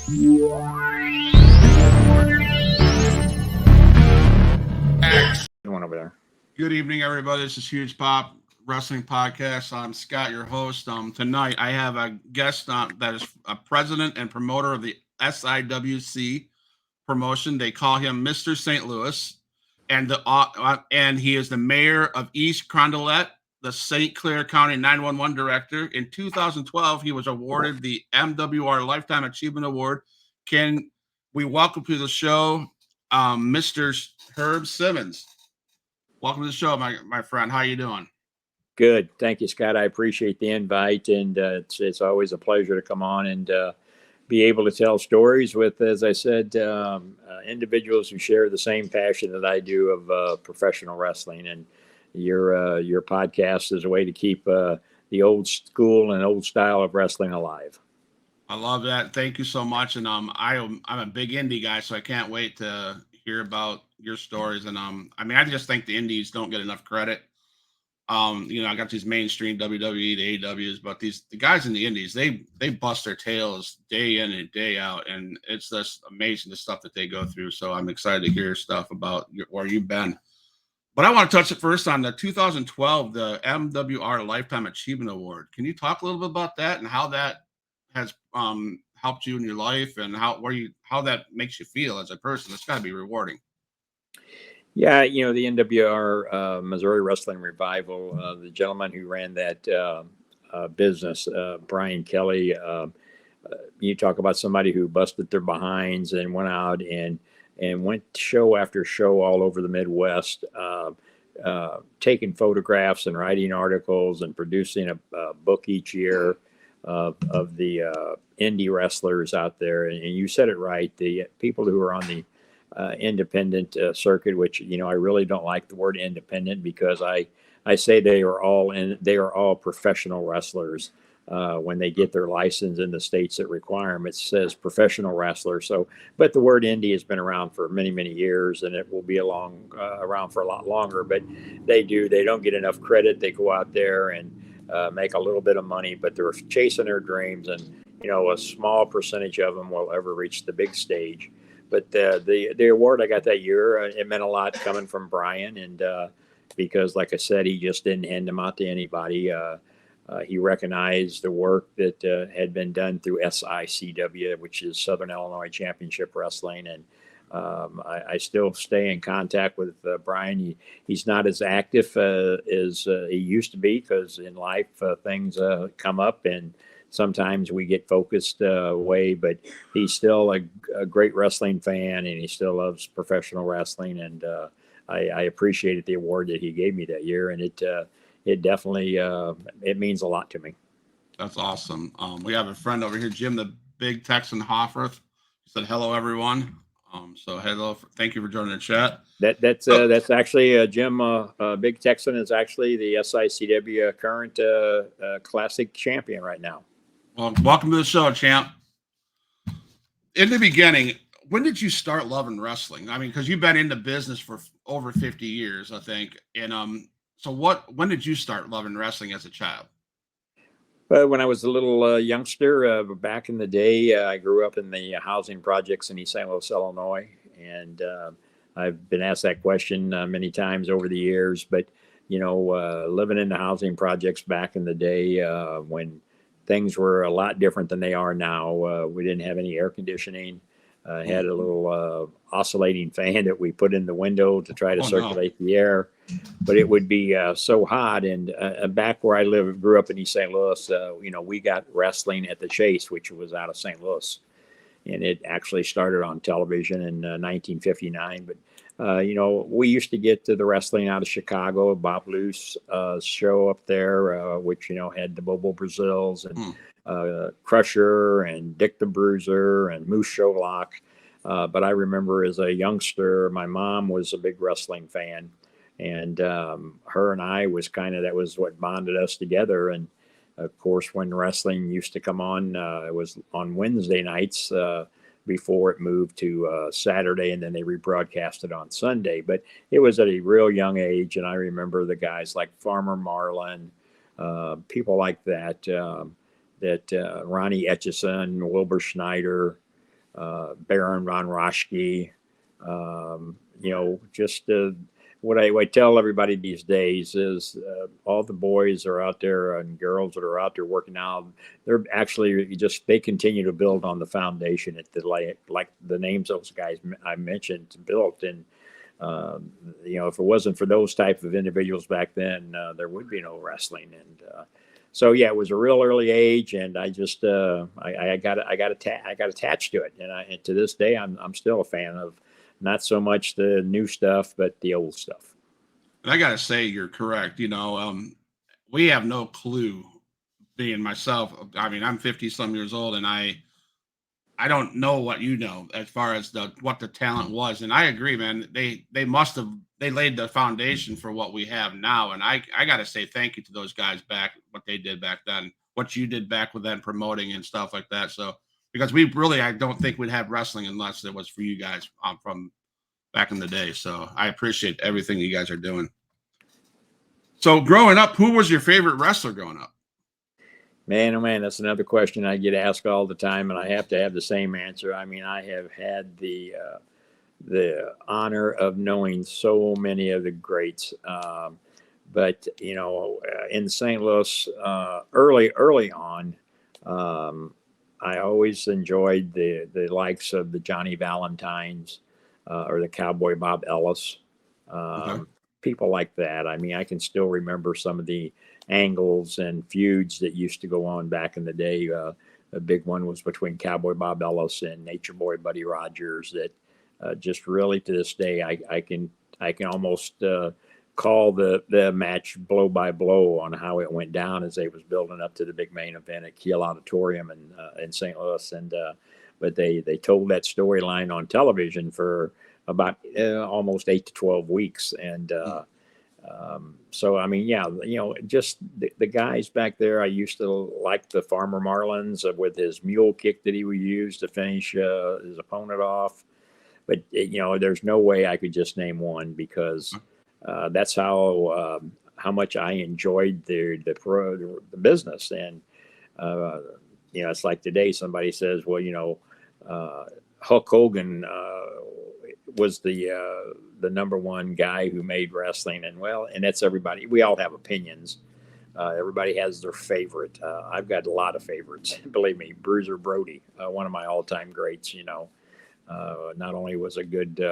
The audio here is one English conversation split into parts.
One over there. Good evening, everybody. This is Huge Pop Wrestling Podcast. I'm Scott, your host. Tonight I have a guest that is a president and promoter of the SIWC promotion. They call him Mr. St. Louis, and he is the mayor of East Carondelet, the St. Clair County 911 director. In 2012, he was awarded the MWR Lifetime Achievement Award. Can we welcome to the show Mr. Herb Simmons? Welcome to the show, my friend. How you doing? Good. Thank you, Scott. I appreciate the invite, and it's always a pleasure to come on and be able to tell stories with, as I said, individuals who share the same passion that I do of professional wrestling. And your podcast is a way to keep the old school and old style of wrestling alive. I love that. Thank you so much. And I'm a big indie guy, so I can't wait to hear about your stories. And I just think the indies don't get enough credit. I got these mainstream WWE, the AEWs, but the guys in the indies, they bust their tails day in and day out, and it's just amazing the stuff that they go through. So I'm excited to hear stuff about where you've been. But I want to touch it first on the 2012, the MWR Lifetime Achievement Award. Can you talk a little bit about that and how that has helped you in your life, and how that makes you feel as a person? It's got to be rewarding. Yeah, the NWR Missouri Wrestling Revival, the gentleman who ran that business, Brian Kelly, you talk about somebody who busted their behinds and went out and went show after show all over the Midwest, taking photographs and writing articles and producing a book each year of the indie wrestlers out there. And you said it right, the people who are on the independent circuit, which I really don't like the word independent, because I say they are all professional wrestlers. When they get their license in the states that require them, it says professional wrestler. So, but the word indie has been around for many years, and it will be around for a lot longer. But they don't get enough credit. They go out there and make a little bit of money, but they're chasing their dreams, and a small percentage of them will ever reach the big stage. But the award I got that year, it meant a lot coming from Brian, and because, like I said, he just didn't hand them out to anybody. He recognized the work that had been done through SICW, which is Southern Illinois Championship Wrestling, and I still stay in contact with Brian. He's not as active as he used to be, because in life things come up, and sometimes we get focused away, but he's still a great wrestling fan, and he still loves professional wrestling. And I appreciated the award that he gave me that year, and it definitely it means a lot to me. That's awesome. We have a friend over here, Jim, the Big Texan Hofferth. He said hello, everyone. So hello, thank you for joining the chat. That's actually Jim. Big Texan is actually the SICW current classic champion right now. Well, welcome to the show, champ. In the beginning, when did you start loving wrestling? Because you've been in the business for over 50 years, I think. And so when did you start loving wrestling as a child? When I was a little youngster, back in the day, I grew up in the housing projects in East St. Louis, Illinois. And I've been asked that question many times over the years. But, living in the housing projects back in the day when things were a lot different than they are now. We didn't have any air conditioning. Had a little oscillating fan that we put in the window to try to circulate the air, but it would be so hot. And back where I grew up in East St. Louis, we got wrestling at the Chase, which was out of St. Louis, and it actually started on television in 1959. But we used to get to the wrestling out of Chicago, Bob Luce show up there, which, had the Bobo Brazils and Crusher and Dick the Bruiser and Moose Showlock. But I remember as a youngster, my mom was a big wrestling fan, and her and I that was what bonded us together. And of course, when wrestling used to come on, it was on Wednesday nights, before it moved to Saturday, and then they rebroadcast it on Sunday. But it was at a real young age, and I remember the guys like Farmer Marlin, people like that, Ronnie Etchison, Wilbur Schneider, Baron von Raschke, just what I tell everybody these days is all the boys are out there and girls that are out there working out. They're actually they continue to build on the foundation at the like the names those guys I mentioned built. And if it wasn't for those type of individuals back then, there would be no wrestling. And so yeah, it was a real early age, and I just I got attached to it, and to this day I'm still a fan of not so much the new stuff, but the old stuff. And I gotta say, you're correct. We have no clue. Being myself, I mean, I'm 50 some years old, and I don't know what you know as far as what the talent was. And I agree, man. They must have they laid the foundation for what we have now. And I gotta say thank you to those guys back, what they did back then, what you did back with then promoting and stuff like that. So because we really I don't think we'd have wrestling unless it was for you guys from back in the day. So I appreciate everything you guys are doing. So growing up, who was your favorite wrestler growing up? Man, oh man, that's another question I get asked all the time, and I have to have the same answer. I mean, I have had the honor of knowing so many of the greats, but in St. Louis, early on, I always enjoyed the likes of the Johnny Valentines or the Cowboy Bob Ellis, Okay. um, people like that. I mean, I can still remember some of the angles and feuds that used to go on back in the day. A big one was between Cowboy Bob Ellis and Nature Boy Buddy Rogers. That just really to this day, I can almost call the match blow by blow on how it went down as they was building up to the big main event at Kiel Auditorium in St. Louis. And but they told that storyline on television for about almost 8 to 12 weeks. And so I mean, yeah, just the guys back there. I used to like the Farmer Marlins with his mule kick that he would use to finish his opponent off. But there's no way I could just name one because that's how much I enjoyed the business. And it's like today somebody says, well, Hulk Hogan was the number one guy who made wrestling, and that's everybody. We all have opinions. Everybody has their favorite. I've got a lot of favorites. Believe me, Bruiser Brody, one of my all-time greats. Not only was a good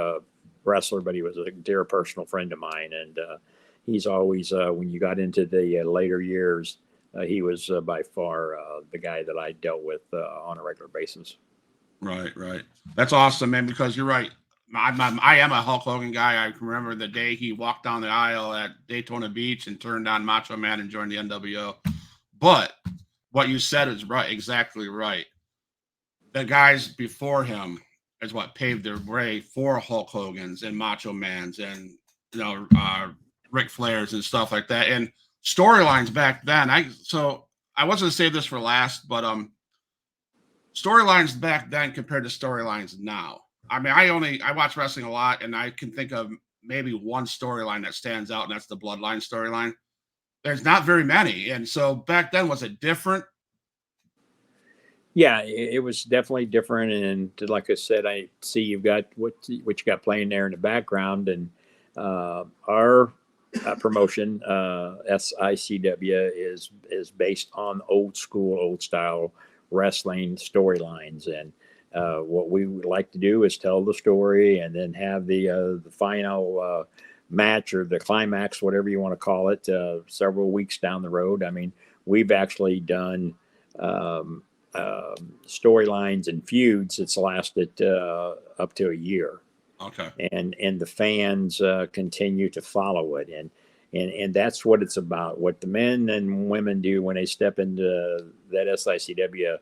wrestler, but he was a dear personal friend of mine. And he's always, when you got into the later years, he was by far the guy that I dealt with on a regular basis. Right, right. That's awesome, man. Because you're right. I am a Hulk Hogan guy. I can remember the day he walked down the aisle at Daytona Beach and turned on Macho Man and joined the NWO. But what you said is right, exactly right. The guys before him is what paved their way for Hulk Hogan's and Macho Man's and Ric Flair's and stuff like that. And storylines back then. I was gonna save this for last, but storylines back then compared to storylines now. I mean, I watch wrestling a lot, and I can think of maybe one storyline that stands out, and that's the Bloodline storyline. There's not very many, and so back then, was it different? Yeah, it was definitely different. And like I said, I see you've got what you got playing there in the background, and our promotion, SICW, is based on old school, old style wrestling storylines. And what we would like to do is tell the story and then have the final match or the climax, whatever you want to call it, several weeks down the road. I mean, we've actually done storylines and feuds that's lasted up to a year. Okay. And the fans continue to follow it. And that's what it's about. What the men and women do when they step into that SICW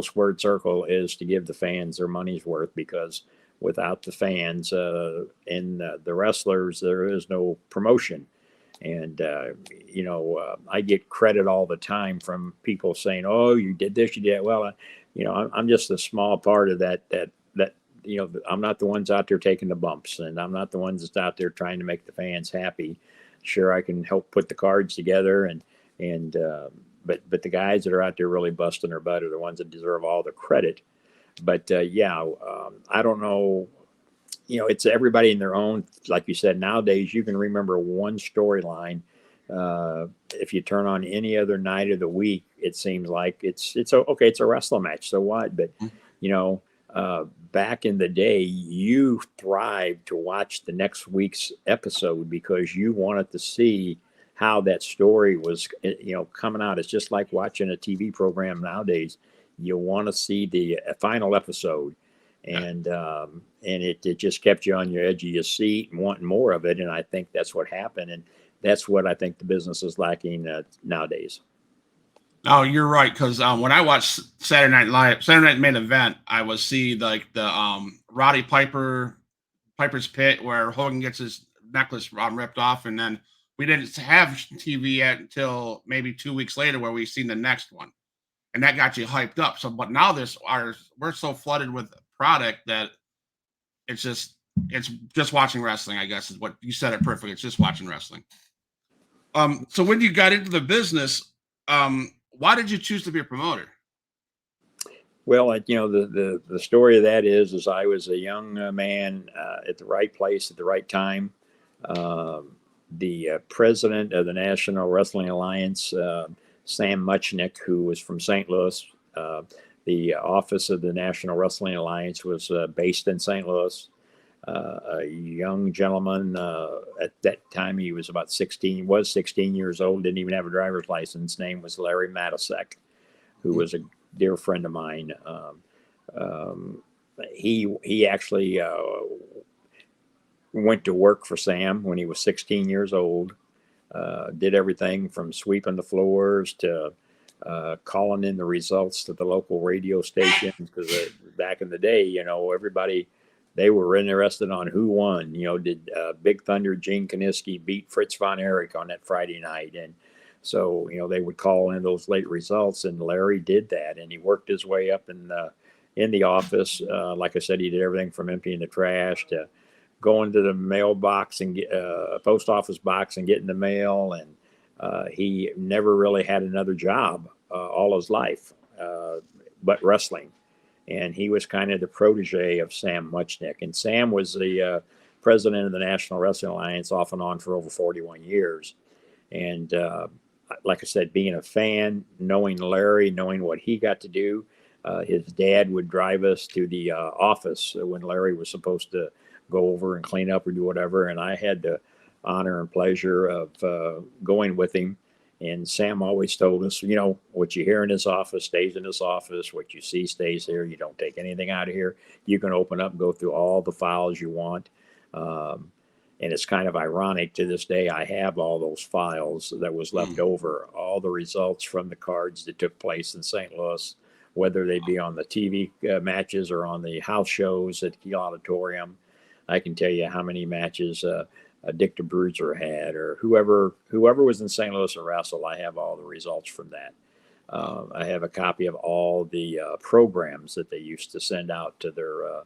squared circle is to give the fans their money's worth, because without the fans and the wrestlers, there is no promotion. And I get credit all the time from people saying, "Oh, you did this, you did." Well, I'm just a small part of that. I'm not the ones out there taking the bumps, and I'm not the ones that's out there trying to make the fans happy. Sure, I can help put the cards together, but the guys that are out there really busting their butt are the ones that deserve all the credit. But I don't know. It's everybody in their own. Like you said, nowadays you can remember one storyline. If you turn on any other night of the week, it seems like okay. It's a wrestling match, so what? But you know, back in the day, you thrived to watch the next week's episode because you wanted to see how that story was, coming out. It's just like watching a TV program nowadays. You want to see the final episode, and it just kept you on your edge of your seat and wanting more of it. And I think that's what happened, and that's what I think the business is lacking nowadays. No, you're right. Because when I watched Saturday Night Live, Saturday Night Main Event, I would see like the Roddy Piper's Pit where Hogan gets his necklace ripped off, and then we didn't have TV yet until maybe 2 weeks later where we seen the next one, and that got you hyped up. So, but now we're so flooded with product that it's just watching wrestling. I guess is what you said it perfect. It's just watching wrestling. So when you got into the business, why did you choose to be a promoter? Well, the story of that is I was a young man at the right place at the right time. The president of the National Wrestling Alliance, Sam Muchnick, who was from St. Louis. The office of the National Wrestling Alliance was based in St. Louis. A young gentleman at that time, he was about 16, was 16 years old, didn't even have a driver's license. Name was Larry Matasek, who was a dear friend of mine. He actually went to work for Sam when he was 16 years old. Did everything from sweeping the floors to calling in the results to the local radio stations, because back in the day, everybody, they were interested on who won. Did Big Thunder Gene Kaniski beat Fritz von Erich on that Friday night? And so, they would call in those late results, and Larry did that, and he worked his way up in the office. Like I said, he did everything from emptying the trash to going to the mailbox and post office box and getting the mail. And he never really had another job all his life, but wrestling. And he was kind of the protege of Sam Muchnick. And Sam was the president of the National Wrestling Alliance off and on for over 41 years. And like I said, being a fan, knowing Larry, knowing what he got to do, his dad would drive us to the office when Larry was supposed to go over and clean up or do whatever. And I had the honor and pleasure of going with him. And Sam always told us, what you hear in his office stays in his office. What you see stays here. You don't take anything out of here. You can open up and go through all the files you want. And it's kind of ironic to this day, I have all those files that was left over, all the results from the cards that took place in St. Louis, whether they be on the TV matches or on the house shows at the auditorium. I can tell you how many matches Dick DeBruzer had, or whoever was in St. Louis and wrestled. I have all the results from that. I have a copy of all the programs that they used to send out to their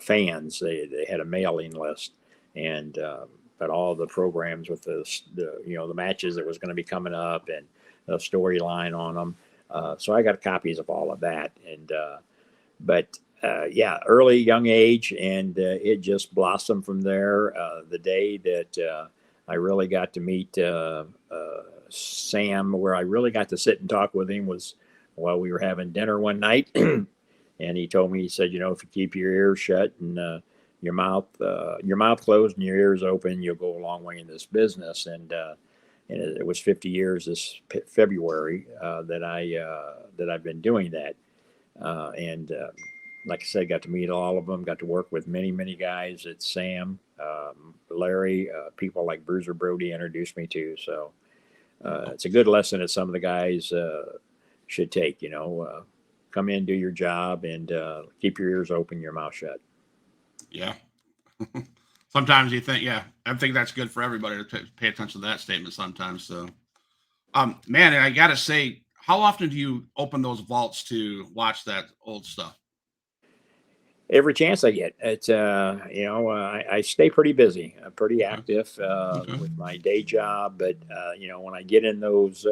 fans. They had a mailing list, and but all the programs with the matches that was going to be coming up and the storyline on them. So I got copies of all of that, and early young age, and it just blossomed from there. The day that I really got to meet Sam, where I really got to sit and talk with him, was while we were having dinner one night. And he told me, he said, if you keep your ears shut and your mouth closed and your ears open, you'll go a long way in this business. And it was 50 years this February that I've been doing that. And like I said, got to meet all of them, got to work with many, many guys at Sam, Larry, people like Bruiser Brody introduced me to. So it's a good lesson that some of the guys should take, come in, do your job, and keep your ears open, your mouth shut. Yeah. Sometimes you think, I think that's good for everybody to pay attention to that statement sometimes. So, man, and I got to say, how often do you open those vaults to watch that old stuff? Every chance I get. It's I stay pretty busy, pretty active with my day job. But when I get in those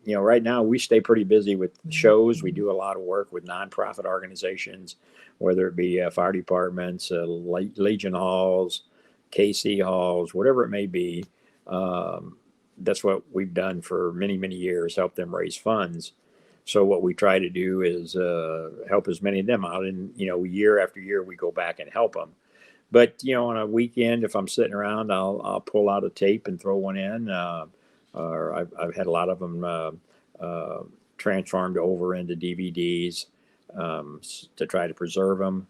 right now we stay pretty busy with shows. We do a lot of work with nonprofit organizations, whether it be fire departments, Legion halls, KC halls, whatever it may be. Um, that's what we've done for many, many years, help them raise funds. So what we try to do is help as many of them out, and year after year we go back and help them. But on a weekend, if I'm sitting around, I'll pull out a tape and throw one in. Or I've had a lot of them uh, transformed over into DVDs to try to preserve them.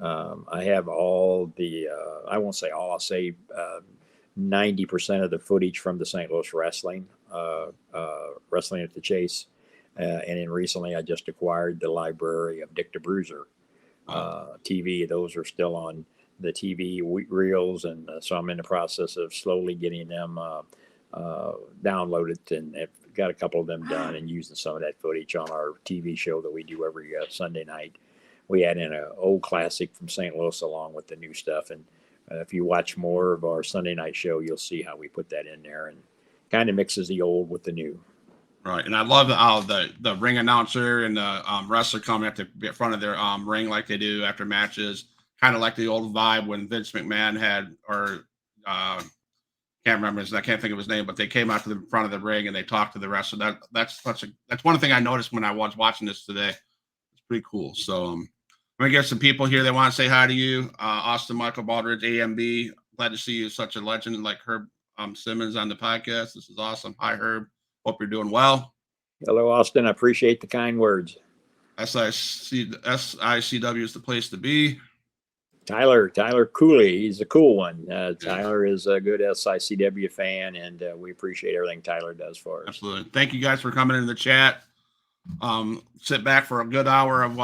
I have all the I won't say all. I'll say 90% of the footage from the St. Louis wrestling at the Chase. And then recently, I just acquired the library of Dick the Bruiser TV. Those are still on the TV reels, and so I'm in the process of slowly getting them downloaded, and have got a couple of them done, and using some of that footage on our TV show that we do every Sunday night. We add in an old classic from St. Louis along with the new stuff, and if you watch more of our Sunday night show, you'll see how we put that in there, and kind of mixes the old with the new. Right, and I love how the ring announcer and the wrestler come at the front of their ring like they do after matches, kind of like the old vibe when Vince McMahon had, or can't remember I can't think of his name, but they came out to the front of the ring and they talked to the wrestler. That's one thing I noticed when I was watching this today. It's pretty cool. So I'm gonna get some people here that want to say hi to you, Austin Michael Baldridge, AMB. Glad to see you, such a legend like Herb Simmons on the podcast. This is awesome. Hi Herb. Hope you're doing well. Hello, Austin. I appreciate the kind words. SICW is the place to be. Tyler Cooley, he's a cool one. Tyler is a good SICW fan, and we appreciate everything Tyler does for us. Absolutely. Thank you guys for coming into the chat. Sit back for a good hour of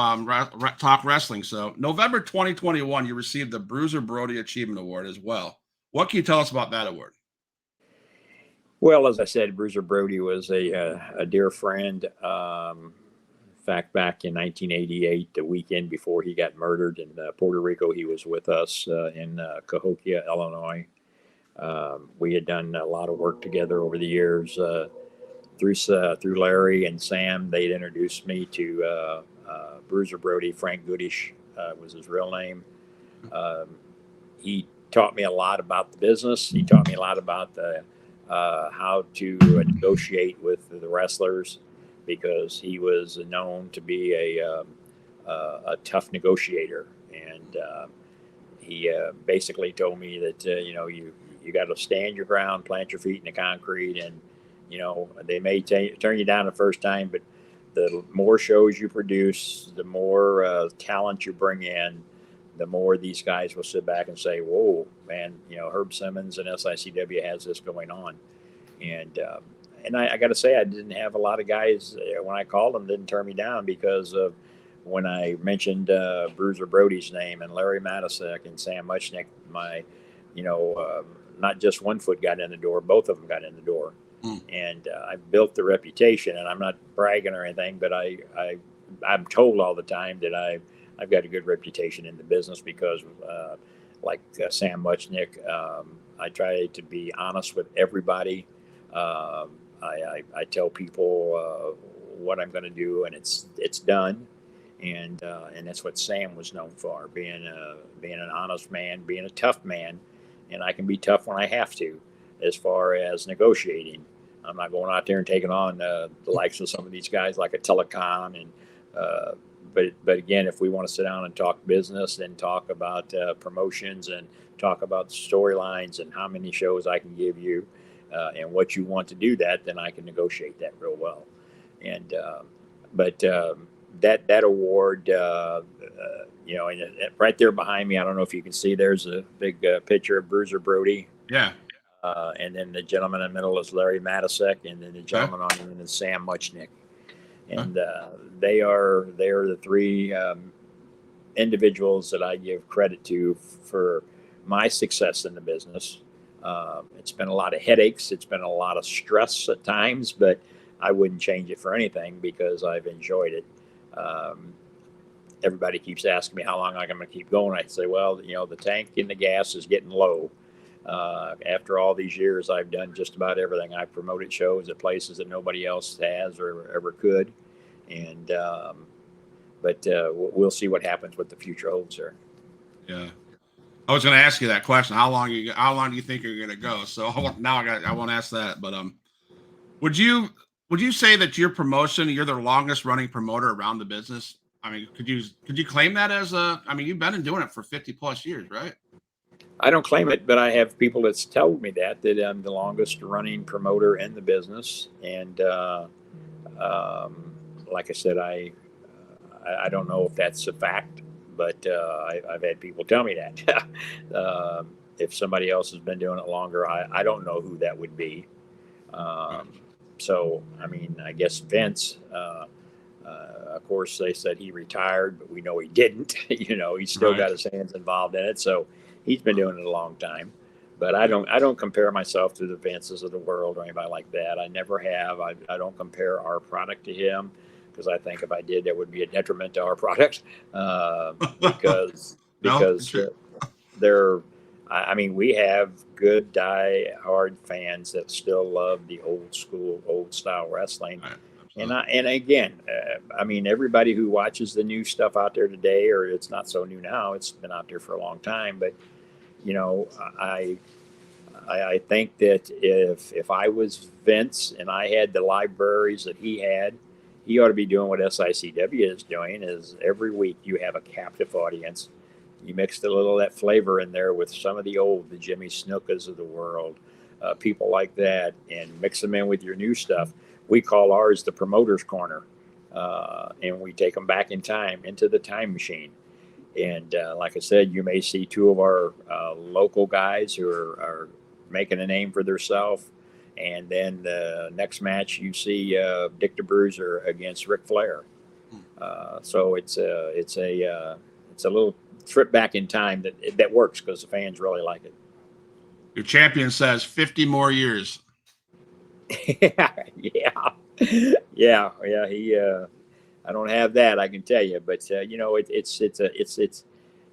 talk wrestling. So November 2021, you received the Bruiser Brody Achievement Award as well. What can you tell us about that award? Well, as I said, Bruiser Brody was a dear friend. In fact, back in 1988, the weekend before he got murdered in Puerto Rico, he was with us in Cahokia, Illinois. We had done a lot of work together over the years. Through Larry and Sam, they'd introduced me to Bruiser Brody. Frank Goodish was his real name. He taught me a lot about the business. He taught me a lot about how to negotiate with the wrestlers, because he was known to be a tough negotiator. And he basically told me that you got to stand your ground, plant your feet in the concrete, and they may turn you down the first time, but the more shows you produce, the more talent you bring in, the more these guys will sit back and say, whoa, man, Herb Simmons and SICW has this going on. And I got to say, I didn't have a lot of guys when I called them didn't turn me down, because of when I mentioned Bruiser Brody's name and Larry Matisek and Sam Muchnick. Not just one foot got in the door, both of them got in the door. And I built the reputation, and I'm not bragging or anything, but I'm told all the time that I've got a good reputation in the business, because like Sam Muchnick, I try to be honest with everybody. I tell people what I'm going to do, and it's done. And that's what Sam was known for, being an honest man, being a tough man. And I can be tough when I have to, as far as negotiating. I'm not going out there and taking on the likes of some of these guys like a Telecom. And but again, if we want to sit down and talk business and talk about promotions and talk about storylines and how many shows I can give you and what you want to do that, then I can negotiate that real well. And that award, and right there behind me, I don't know if you can see, there's a big picture of Bruiser Brody. Yeah. And then the gentleman in the middle is Larry Matisek, and then the gentleman on the end is Sam Muchnick. And they are the three individuals that I give credit to for my success in the business. It's been a lot of headaches. It's been a lot of stress at times, but I wouldn't change it for anything, because I've enjoyed it. Everybody keeps asking me how long I'm going to keep going. I say, well, the tank and the gas is getting low. After all these years, I've done just about everything. I've promoted shows at places that nobody else has or ever could, and but we'll see what happens, what the future holds there. Yeah. I was going to ask you that question. How long do you think you're going to go? So I won't ask that, but would you say that your promotion, you're the longest running promoter around the business? I mean, could you claim that as I mean, you've been doing it for 50 plus years, right? I don't claim it, but I have people that's told me that I'm the longest running promoter in the business, and like I said, I don't know if that's a fact, but I've had people tell me that. If somebody else has been doing it longer, I don't know who that would be. Right. So, I mean, I guess Vince, of course, they said he retired, but we know he didn't. He's still Right. got his hands involved in it. So he's been doing it a long time. But I Yeah. don't compare myself to the Vinces of the world or anybody like that. I never have. I don't compare our product to him because I think if I did, that would be a detriment to our product because No, because true. they're. I mean, we have good die-hard fans that still love the old school, old style wrestling. Right. And again, I mean, everybody who watches the new stuff out there today, or it's not so new now, it's been out there for a long time. But you know, I think that if I was Vince and I had the libraries that he had, he ought to be doing what SICW is doing. Is every week you have a captive audience. You mixed a little of that flavor in there with some of the Jimmy Snukas of the world, people like that, and mix them in with your new stuff. We call ours the Promoter's Corner, and we take them back in time into the time machine. And like I said, you may see two of our local guys who are making a name for themselves. And then the next match, you see Dick the Bruiser against Ric Flair. So it's a little trip back in time that works because the fans really like it. Your champion says 50 more years. Yeah, yeah. He I don't have that, I can tell you, but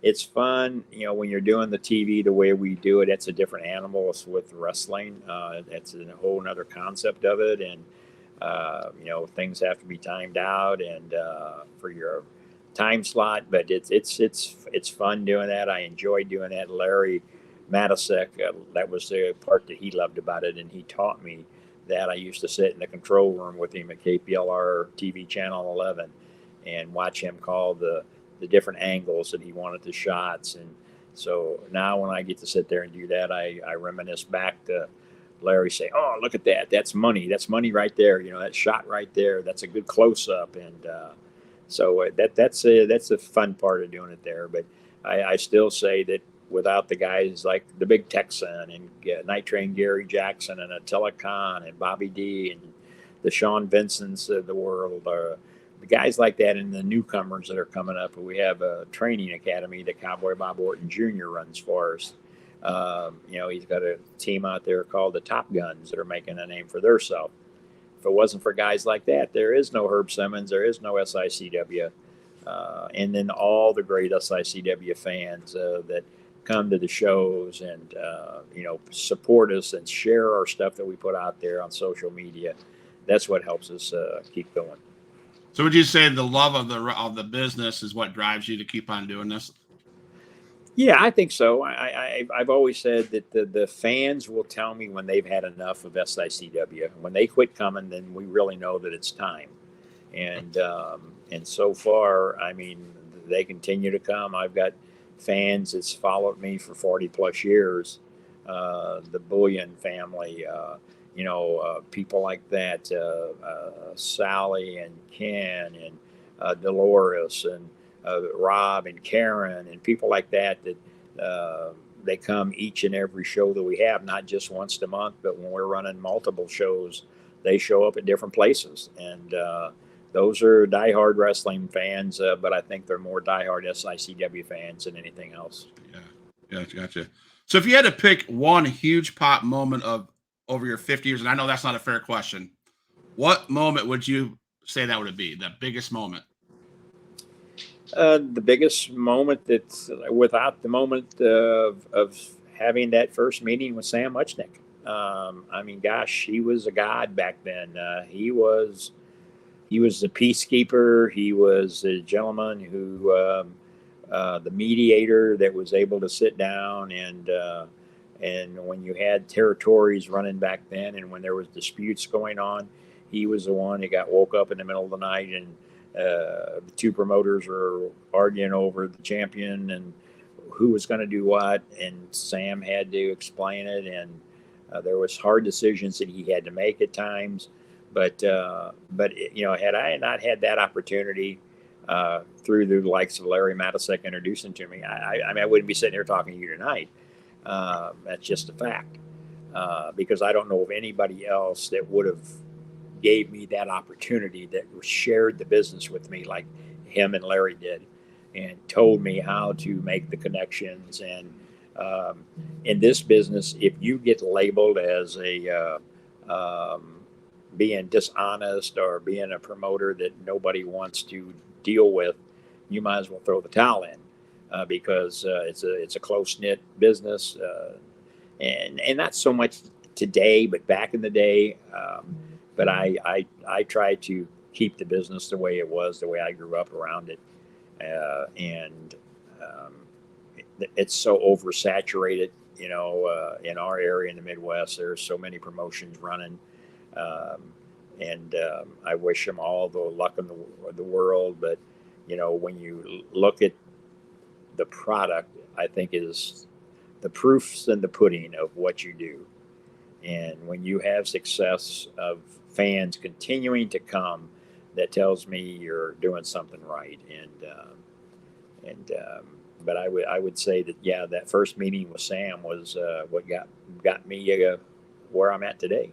it's fun. When you're doing the TV the way we do it, it's a different animal. It's with wrestling. That's a whole other concept of it, and things have to be timed out and for your time slot. But it's fun doing that. I enjoy doing that. Larry Matasek, that was the part that he loved about it, and he taught me that. I used to sit in the control room with him at KPLR TV Channel 11 and watch him call the different angles that he wanted the shots. And so now when I get to sit there and do that, I reminisce back to Larry say, "Oh, look at that! That's money. That's money right there. That shot right there. That's a good close up." And so that's a fun part of doing it there. But I still say that without the guys like the Big Texan and Night Train Gary Jackson and Attila Khan and Bobby D and the Sean Vincents of the world, the guys like that, and the newcomers that are coming up. We have a training academy that Cowboy Bob Orton Jr. runs for us. He's got a team out there called the Top Guns that are making a name for themselves. If it wasn't for guys like that, there is no Herb Simmons, there is no SICW. And then all the great SICW fans that come to the shows and support us and share our stuff that we put out there on social media. That's what helps us keep going. So would you say the love of the business is what drives you to keep on doing this? Yeah, I think so. I've always said that the fans will tell me when they've had enough of SICW. When they quit coming, then we really know that it's time. And so far, I mean, they continue to come. I've got fans that's followed me for 40 plus years. The Bullion family, people like that, Sally and Ken and Dolores and Rob and Karen and people like that they come each and every show that we have, not just once a month, but when we're running multiple shows, they show up at different places. And those are diehard wrestling fans, but I think they're more diehard SICW fans than anything else. Yeah, gotcha. So if you had to pick one huge pop moment of over your 50 years, and I know that's not a fair question, what moment would you say that would be? The biggest moment? The biggest moment that's without the moment of having that first meeting with Sam Muchnick. I mean, gosh, he was a god back then. He was the peacekeeper. He was a gentleman who, the mediator that was able to sit down and when you had territories running back then, and when there was disputes going on, he was the one that got woke up in the middle of the night and the two promoters were arguing over the champion and who was going to do what, and Sam had to explain it, and there was hard decisions that he had to make at times. But had I not had that opportunity through the likes of Larry Matisek introducing to me, I mean, I wouldn't be sitting here talking to you tonight. That's just a fact, because I don't know of anybody else that would have gave me that opportunity, that shared the business with me like him and Larry did, and told me how to make the connections. And in this business, if you get labeled as a being dishonest or being a promoter that nobody wants to deal with, you might as well throw the towel in, because it's a close knit business, and not so much today, but back in the day. But I try to keep the business the way it was, the way I grew up around it, and it's so oversaturated. In our area in the Midwest, there's so many promotions running. And I wish them all the luck in the world. But, when you look at the product, I think is the proofs in the pudding of what you do. And when you have success of fans continuing to come, that tells me you're doing something right. But I would say that, yeah, that first meeting with Sam was what got me where I'm at today.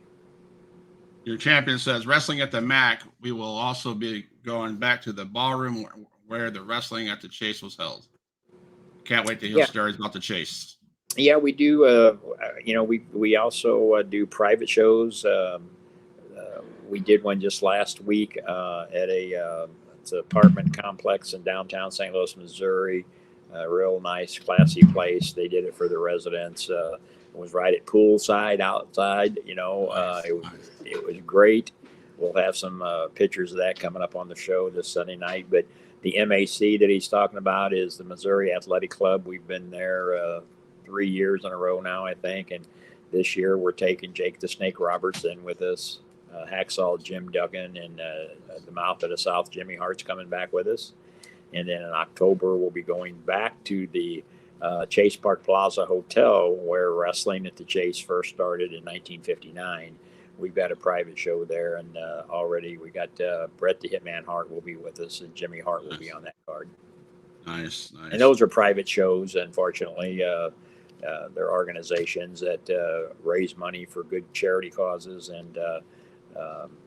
Your champion says, wrestling at the MAC, we will also be going back to the ballroom where the wrestling at the Chase was held. Can't wait to hear stories about the Chase. Yeah, we do. We also do private shows. We did one just last week at it's an apartment complex in downtown St. Louis, Missouri. A real nice, classy place. They did it for the residents. It was right at poolside outside. It was great. We'll have some pictures of that coming up on the show this Sunday night. But the MAC that he's talking about is the Missouri Athletic Club. We've been there 3 years in a row now, I think. And this year we're taking Jake the Snake Robertson with us, Hacksaw Jim Duggan, and the Mouth of the South Jimmy Hart's coming back with us. And then in October we'll be going back to the Chase Park Plaza Hotel, where wrestling at the Chase first started in 1959. We've got a private show there, and already we got Bret the Hitman Hart will be with us, and Jimmy Hart will be on that card. Nice. And those are private shows. Unfortunately, they're organizations that raise money for good charity causes, and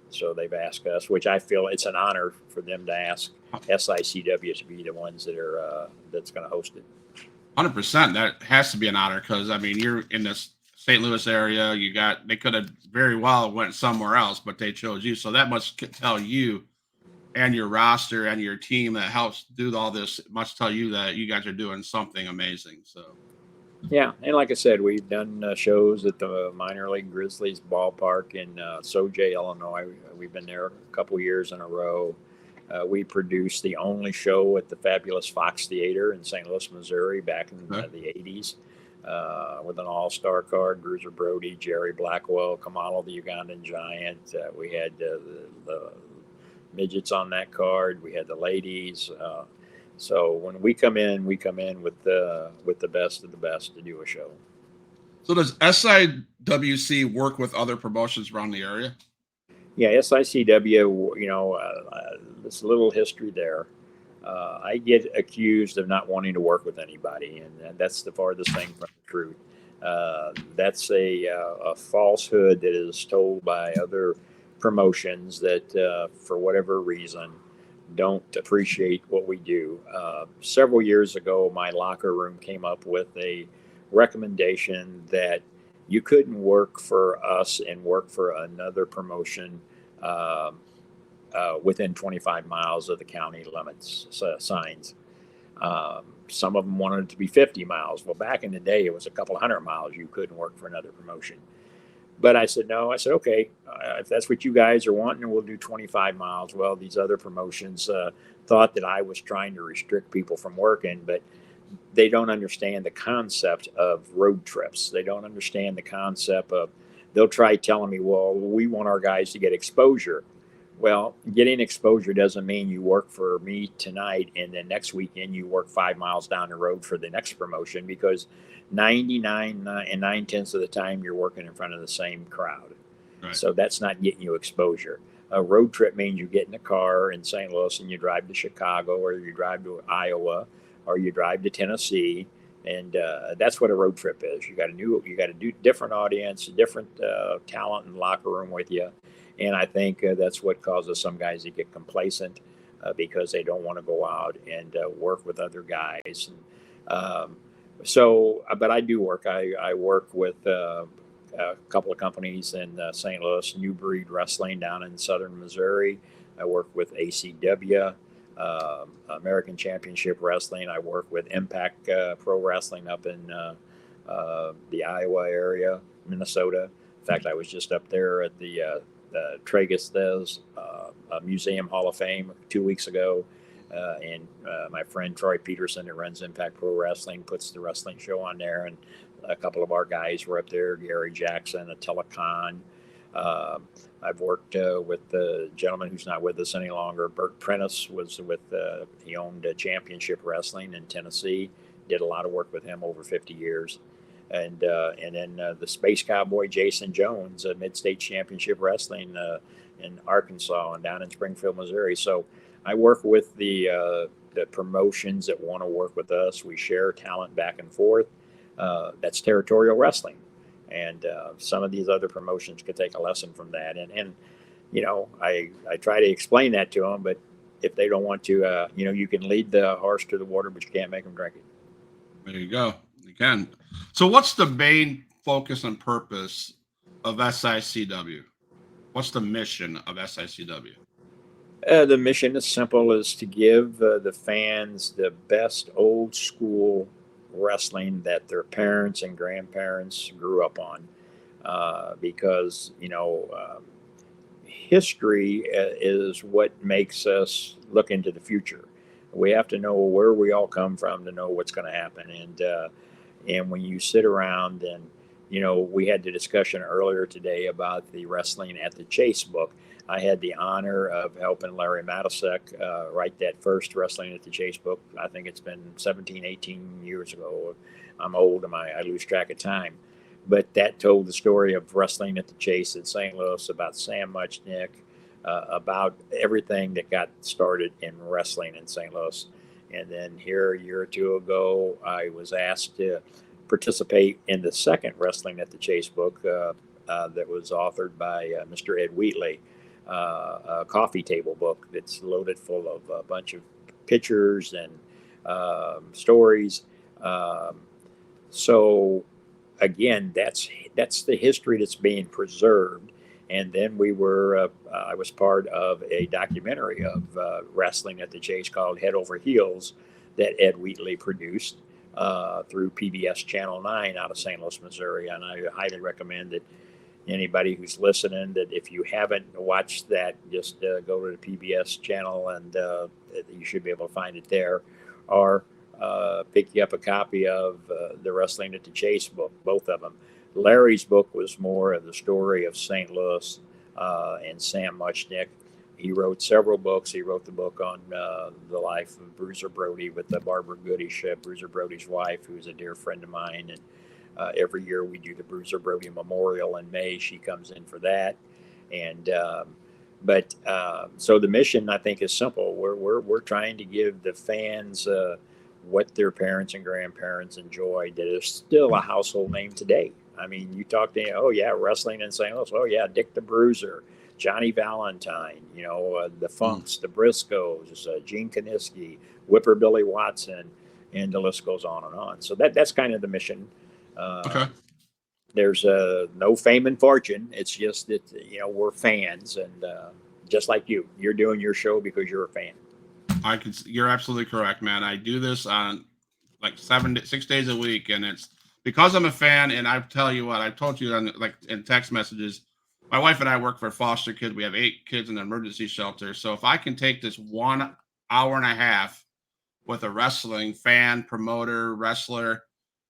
so they've asked us, which I feel it's an honor for them to ask SICW to be the ones that are that's going to host it. 100%. That has to be an honor, because I mean, you're in this St. Louis area. They could have very well went somewhere else, but they chose you. So that must tell you and your roster and your team that helps do all this must tell you that you guys are doing something amazing. So yeah, and like I said, we've done shows at the minor league Grizzlies ballpark in Sauget, Illinois. We've been there a couple years in a row. We produced the only show at the fabulous Fox Theater in St. Louis, Missouri, back in the 80s, with an all-star card: Bruiser Brody, Jerry Blackwell, Kamalo the Ugandan Giant. We had the midgets on that card. We had the ladies. So when we come in with the best of the best to do a show. So does SIWC work with other promotions around the area? Yeah, SICW, this little history there. I get accused of not wanting to work with anybody, and that's the farthest thing from the truth. That's a falsehood that is told by other promotions that, for whatever reason, don't appreciate what we do. Several years ago, my locker room came up with a recommendation that you couldn't work for us and work for another promotion within 25 miles of the county limits signs. some of them wanted it to be 50 miles. Well, back in the day, it was a couple of 100 miles. You couldn't work for another promotion. But I said, no. I said, okay, if that's what you guys are wanting, we'll do 25 miles. Well, these other promotions thought that I was trying to restrict people from working, but they don't understand the concept of road trips. They don't understand the concept of, they'll try telling me, well, we want our guys to get exposure. Well, getting exposure doesn't mean you work for me tonight and then next weekend you work 5 miles down the road for the next promotion, because 99 and 9/10 of the time you're working in front of the same crowd. Right. So that's not getting you exposure. A road trip means you get in a car in St. Louis and you drive to Chicago, or you drive to Iowa, or you drive to Tennessee, and that's what a road trip is. You got to do different audience, different talent in the locker room with you, and I think that's what causes some guys to get complacent because they don't want to go out and work with other guys. But I do work. I work with a couple of companies in St. Louis, New Breed Wrestling down in southern Missouri. I work with ACW. American Championship Wrestling. I work with Impact Pro Wrestling up in the Iowa area, Minnesota. In fact, I was just up there at the Tragus Museum Hall of Fame 2 weeks ago. And my friend Troy Peterson, that runs Impact Pro Wrestling, puts the wrestling show on there. And a couple of our guys were up there, Gary Jackson, Attila Khan. I've worked with the gentleman who's not with us any longer. Bert Prentice was with, he owned Championship Wrestling in Tennessee. Did a lot of work with him over 50 years. And then the Space Cowboy Jason Jones, Mid-State Championship Wrestling in Arkansas and down in Springfield, Missouri. So I work with the promotions that want to work with us. We share talent back and forth. That's territorial wrestling. And some of these other promotions could take a lesson from that. And you know, I try to explain that to them, but if they don't want to, you can lead the horse to the water, but you can't make them drink it. There you go. You can. So what's the main focus and purpose of SICW? What's the mission of SICW? The mission is simple, is to give the fans the best old school wrestling that their parents and grandparents grew up on, because history is what makes us look into the future. We have to know where we all come from to know what's going to happen. And when you sit around and we had the discussion earlier today about the Wrestling at the Chase book. I had the honor of helping Larry Matasek write that first Wrestling at the Chase book. I think it's been 17, 18 years ago. I'm old and I lose track of time. But that told the story of Wrestling at the Chase in St. Louis, about Sam Muchnick, about everything that got started in wrestling in St. Louis. And then here a year or two ago, I was asked to participate in the second Wrestling at the Chase book that was authored by Mr. Ed Wheatley. A coffee table book that's loaded full of a bunch of pictures and stories. So again, that's the history that's being preserved. And then I was part of a documentary of Wrestling at the Chase called Head Over Heels that Ed Wheatley produced through PBS Channel 9 out of St. Louis, Missouri. And I highly recommend that anybody who's listening, that if you haven't watched that, just go to the PBS channel and you should be able to find it there, or pick you up a copy of the Wrestling at the Chase book, both of them. Larry's book was more of the story of St. Louis and Sam Muchnick. He wrote several books. He wrote the book on the life of Bruiser Brody with Barbara Goodish, Bruiser Brody's wife, who is a dear friend of mine. And every year we do the Bruiser Brody Memorial in May. She comes in for that. And so the mission, I think, is simple. We're trying to give the fans what their parents and grandparents enjoyed that is still a household name today. I mean, you talk to, oh yeah, wrestling in St. Louis. Oh yeah, Dick the Bruiser, Johnny Valentine, the Funks, the Briscoes, Gene Kaniski, Whipper Billy Watson, and the list goes on and on. So that's kind of the mission. Okay. There's no fame and fortune. It's just that, we're fans, and just like you're doing your show because you're a fan. You're absolutely correct, man. I do this like 6 days a week, and it's because I'm a fan. And I tell you what, I told you on like in text messages, my wife and I work for foster kids. We have 8 kids in an emergency shelter. So if I can take this 1 hour and a half with a wrestling fan, promoter, wrestler,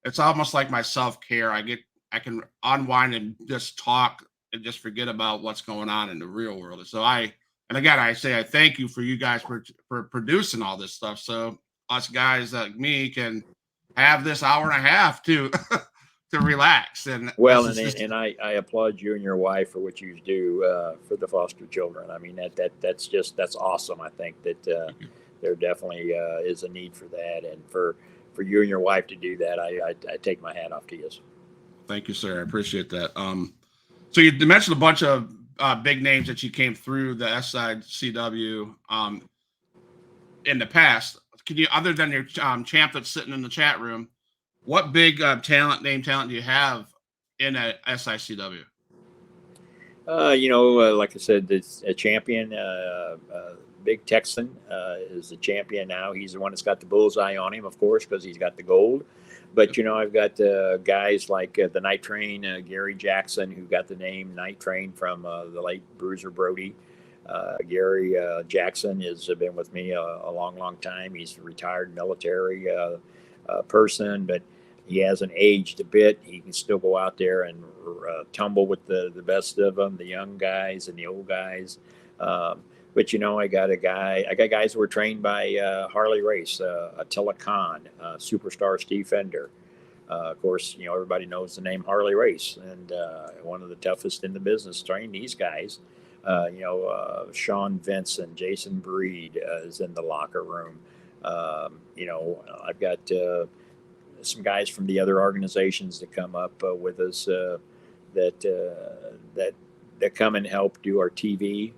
it's almost like my self-care. I can unwind and just talk and just forget about what's going on in the real world. So and again, I say I thank you for you guys for producing all this stuff. So us guys like me can have this hour and a half to to relax. And Well, this is just I applaud you and your wife for what you do for the foster children. I mean that's awesome. I think that there definitely is a need for that, and for you and your wife to do that, I take my hat off to you. thank you, sir. I appreciate that. So you mentioned a bunch of big names that you came through the SICW in the past. Can you, other than your champ that's sitting in the chat room, what big talent do you have in a SICW? Like I said, it's a champion. Big Texan is the champion now. He's the one that's got the bullseye on him, of course, because he's got the gold. But I've got guys like the Night Train, Gary Jackson, who got the name Night Train from the late Bruiser Brody. Gary Jackson has been with me a long, long time. He's a retired military person, but he hasn't aged a bit. He can still go out there and tumble with the best of them, the young guys and the old guys. But I got guys who were trained by Harley Race, Attila Khan, Superstar Steve Fender. Of course, everybody knows the name Harley Race, and one of the toughest in the business. Trained these guys. Sean Vincent, Jason Breed is in the locker room. I've got some guys from the other organizations that come up with us that come and help do our TV.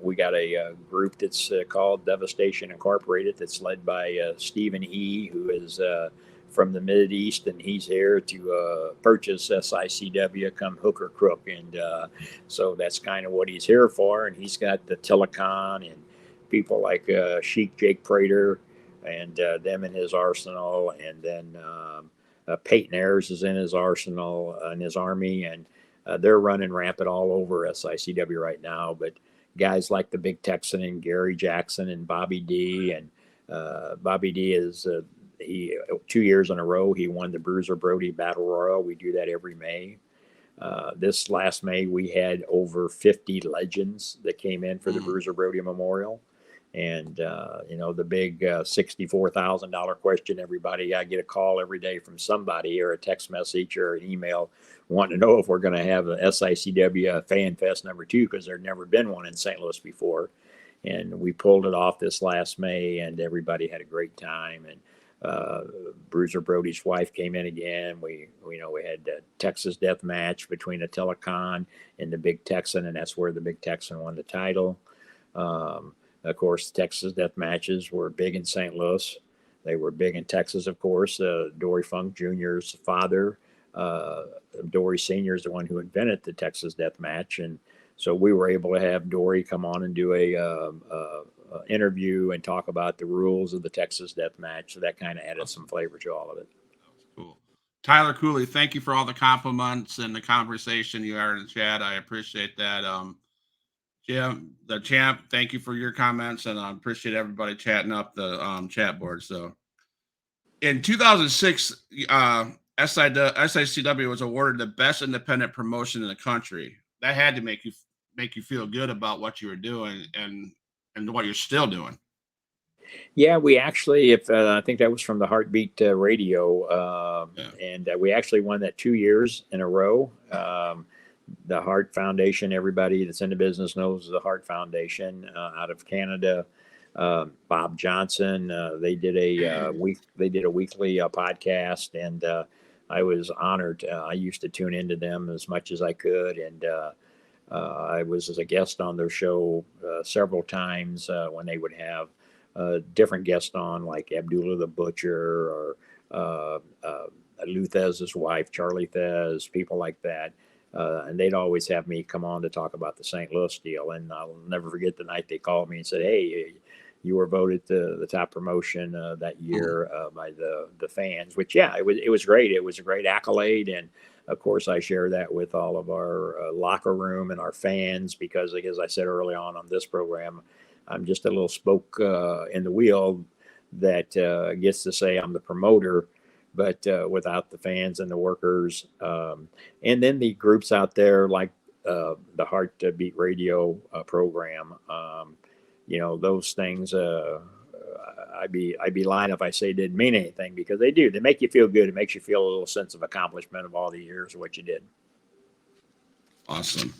We got a group that's called Devastation Incorporated that's led by Stephen E., who is from the Mid East, and he's here to purchase SICW come hook or crook. And so that's kind of what he's here for. And he's got the Telecon and people like Sheik Jake Prater and them in his arsenal. And then Peyton Ayers is in his arsenal, in his army. And they're running rampant all over SICW right now. But guys like the Big Texan and Gary Jackson and Bobby D. And Bobby D is he 2 years in a row he won the Bruiser Brody Battle Royal. We do that every May. This last May we had over 50 legends that came in for the Bruiser Brody Memorial. And the big $64,000 question. Everybody, I get a call every day from somebody or a text message or an email wanting to know if we're going to have a SICW Fan Fest #2 because there'd never been one in St. Louis before. And we pulled it off this last May, and everybody had a great time. And Bruiser Brody's wife came in again. We had the Texas Death Match between a Telecon and the Big Texan, and that's where the Big Texan won the title. Of course, the Texas Death Matches were big in St. Louis. They were big in Texas, of course. Dory Funk Jr.'s father, Dory Sr. is the one who invented the Texas Death Match, and so we were able to have Dory come on and do a interview and talk about the rules of the Texas Death Match. So that kind of added some flavor to all of it. Cool. Tyler Cooley, thank you for all the compliments and the conversation you are in the chat. I appreciate that. Jim, the champ, thank you for your comments, and I appreciate everybody chatting up the chat board. So in 2006, SICW was awarded the best independent promotion in the country. That had to make you feel good about what you were doing and what you're still doing. Yeah, we actually, I think that was from the Heartbeat Radio, and we actually won that 2 years in a row. The Heart Foundation, everybody that's in the business knows the Heart Foundation out of Canada. Bob Johnson, they did a weekly podcast, and I was honored. I used to tune into them as much as I could, and I was as a guest on their show several times when they would have different guests on, like Abdullah the Butcher or Lou Thesz's wife, Charlie Thez, people like that. And they'd always have me come on to talk about the St. Louis deal. And I'll never forget the night they called me and said, "Hey, you were voted the top promotion that year by the fans. Which, yeah, it was great. It was a great accolade, and of course, I share that with all of our locker room and our fans because, like, as I said early on this program, I'm just a little spoke in the wheel that gets to say I'm the promoter, but without the fans and the workers, and then the groups out there like the Heartbeat Radio program. Those things. I'd be lying if I say it didn't mean anything because they do. They make you feel good. It makes you feel a little sense of accomplishment of all the years of what you did. Awesome.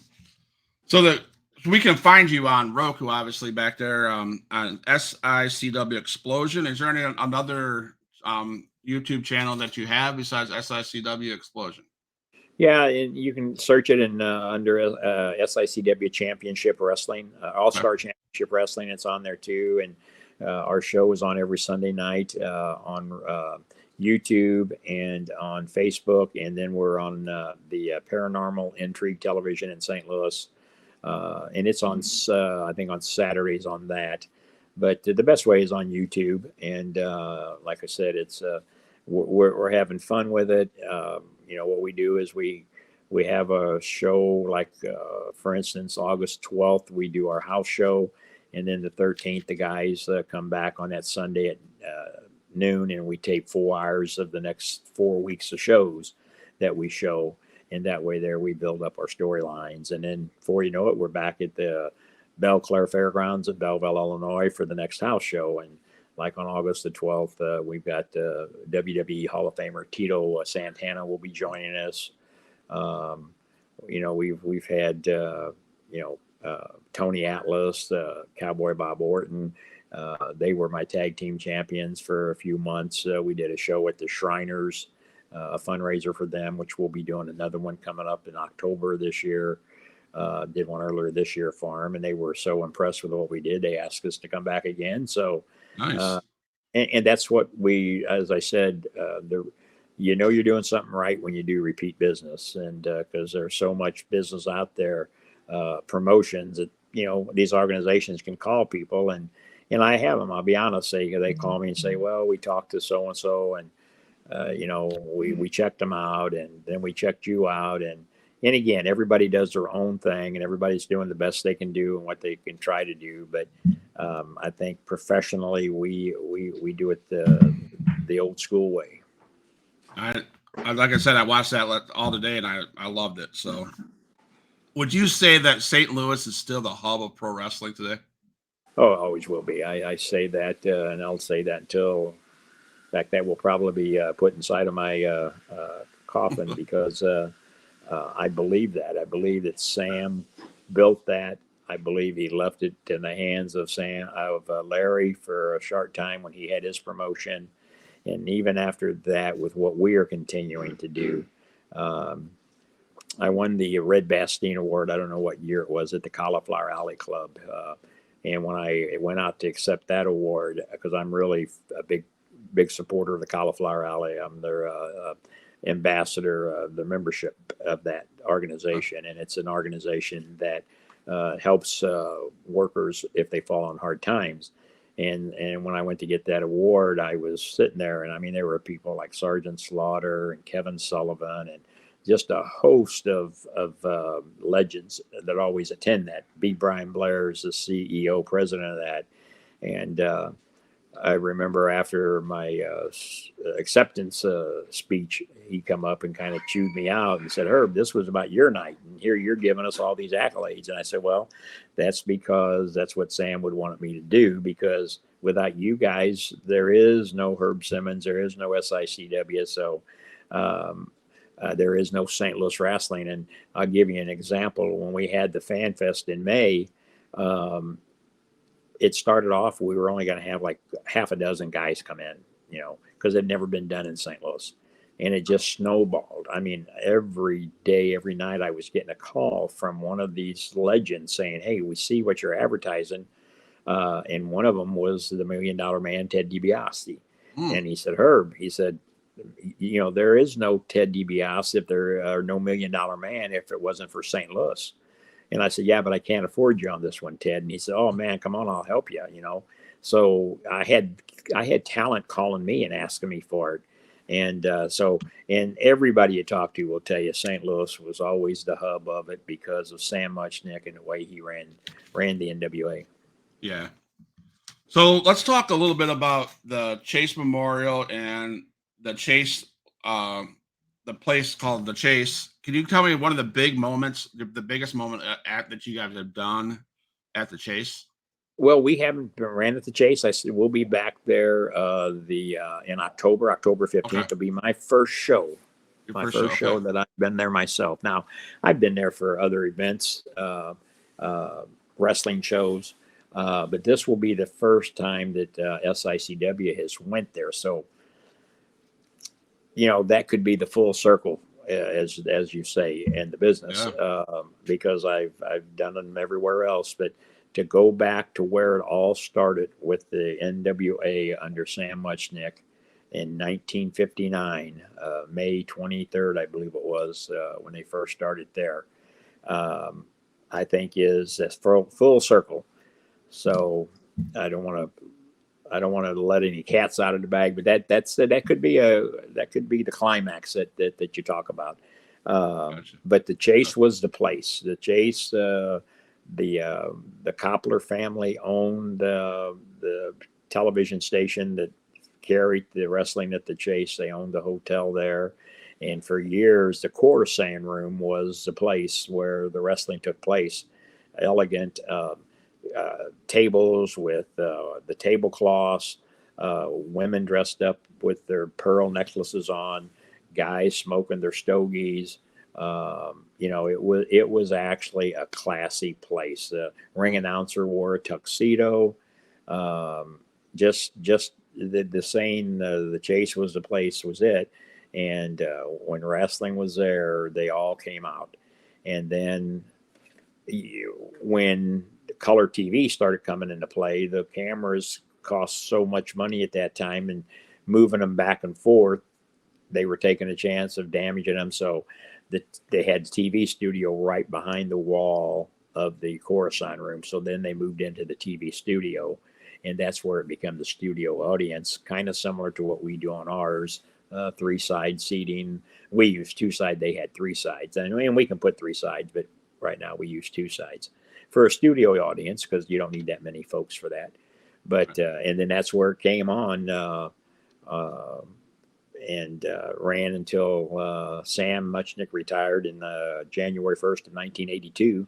So we can find you on Roku, obviously back there on SICW Explosion. Is there another YouTube channel that you have besides SICW Explosion? Yeah, and you can search it in under SICW Championship Wrestling, All-Star Championship Wrestling. It's on there too, and our show is on every Sunday night on YouTube and on Facebook, and then we're on the Paranormal Intrigue Television in St. Louis, and it's on I think on Saturdays on that. But the best way is on YouTube, and like I said, it's we're having fun with it. What we do is we have a show like, for instance, August 12th, we do our house show. And then the 13th, the guys come back on that Sunday at noon, and we tape 4 hours of the next 4 weeks of shows that we show. And that way there we build up our storylines. And then before you know it, we're back at the Belle Claire Fairgrounds at Belleville, Illinois for the next house show. And like on August the 12th, we've got WWE Hall of Famer Tito Santana will be joining us. We've had Tony Atlas, Cowboy Bob Orton. They were my tag team champions for a few months. We did a show at the Shriners, a fundraiser for them, which we'll be doing another one coming up in October this year. Did one earlier this year for them, and they were so impressed with what we did. They asked us to come back again. So, nice. And that's what we, as I said, you're doing something right when you do repeat business, and because there's so much business out there, promotions that these organizations can call people, and I have them. I'll be honest, they call me and say, well, we talked to so and so, and we checked them out, and then we checked you out, and again, everybody does their own thing, and everybody's doing the best they can do and what they can try to do. But I think professionally, we do it the old school way. Like I said, I watched that all today, and I loved it. So, would you say that St. Louis is still the hub of pro wrestling today? Oh, it always will be. I say that, and I'll say that until, in fact, that will probably be put inside of my coffin because I believe that. I believe that Sam built that. I believe he left it in the hands of Larry for a short time when he had his promotion. And even after that, with what we are continuing to do, I won the Red Bastine Award. I don't know what year it was at the Cauliflower Alley Club. And when I went out to accept that award, because I'm really a big supporter of the Cauliflower Alley, I'm their ambassador of the membership of that organization. And it's an organization that helps workers if they fall on hard times. And when I went to get that award, I was sitting there, and I mean, there were people like Sergeant Slaughter and Kevin Sullivan and just a host of legends that always attend that. B. Brian Blair is the CEO, president of that. And I remember after my acceptance speech, he come up and kind of chewed me out and said, Herb, this was about your night, and here you're giving us all these accolades. And I said, well, that's because that's what Sam would want me to do, because without you guys, there is no Herb Simmons, there is no SICW, so there is no St. Louis Wrestling. And I'll give you an example. When we had the Fan Fest in May, it started off, we were only going to have like half a dozen guys come in, because it had never been done in St. Louis. And it just snowballed. I mean, every day, every night, I was getting a call from one of these legends saying, hey, we see what you're advertising. And one of them was the $1 Million Man, Ted DiBiase. And he said, Herb, he said, there is no Ted DiBiase if there are no $1 Million Man if it wasn't for St. Louis. And I said, yeah, but I can't afford you on this one, Ted. And he said, oh, man, come on, I'll help you, So I had talent calling me and asking me for it. And and everybody you talk to will tell you St. Louis was always the hub of it because of Sam Muchnick and the way he ran the NWA. Yeah. So let's talk a little bit about the Chase Memorial and the Chase, the place called the Chase. Can you tell me one of the big moments, the biggest moment at that you guys have done at the Chase? Well, we haven't been ran at the Chase. I said we'll be back there the in October Okay, 15th will be my first show. your My first show. first Okay, show that I've been there myself. Now, I've been there for other events, uh, wrestling shows, but this will be the first time that SICW has went there. So, that could be the full circle, as you say, in the business, yeah, because I've done them everywhere else, but to go back to where it all started with the NWA under Sam Muchnick in 1959, May 23rd, I believe it was, when they first started there. Um, I think is a full circle. So I don't want to I don't want to let any cats out of the bag, but that could be the climax that you talk about. gotcha. But the Chase was the place. The Chase, the Koppler family owned the television station that carried the wrestling at the Chase. They owned the hotel there, and for years the Corsand Room was the place where the wrestling took place. Elegant. Tables with the tablecloths, women dressed up with their pearl necklaces on, guys smoking their stogies. It was actually a classy place. The ring announcer wore a tuxedo. Um, just the saying the Chase was the place was it. And when wrestling was there, they all came out. And then when color TV started coming into play, the cameras cost so much money at that time, and moving them back and forth, they were taking a chance of damaging them. So they had the TV studio right behind the wall of the Coruscant room. So then they moved into the TV studio, and that's where it became the studio audience, kind of similar to what we do on ours. Three side seating. We used two side. They had three sides, and we can put three sides, but right now we use two sides for a studio audience because you don't need that many folks for that. But and then that's where it came on uh, and ran until Sam Muchnick retired in January 1st of 1982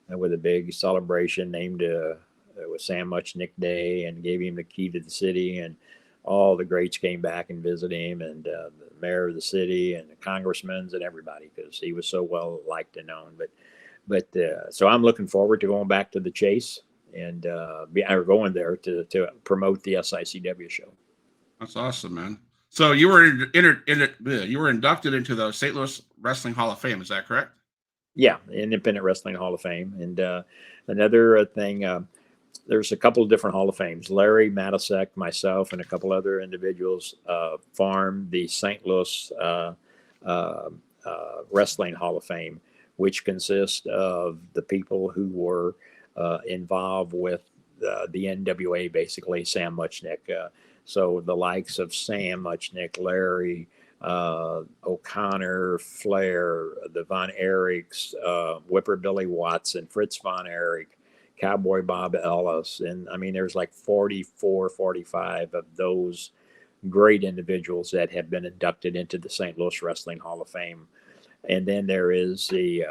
with a big celebration named it was Sam Muchnick Day and gave him the key to the city, and all the greats came back and visited him, and the mayor of the city and the congressmen and everybody because he was so well liked and known. But so I'm looking forward to going back to the Chase and or going there to promote the SICW show. That's awesome, man. So you were you were inducted into the St. Louis Wrestling Hall of Fame. Is that correct? Yeah, Independent Wrestling Hall of Fame. And another thing, there's a couple of different Hall of Fames. Larry Matasek, myself, and a couple other individuals formed the St. Louis uh, Wrestling Hall of Fame, which consists of the people who were involved with the NWA, basically Sam Muchnick. So the likes of Sam Muchnick, Larry, O'Connor, Flair, the Von Erichs, Whipper Billy Watson, Fritz Von Erich, Cowboy Bob Ellis. And I mean, there's like 44, 45 of those great individuals that have been inducted into the St. Louis Wrestling Hall of Fame. And then there is the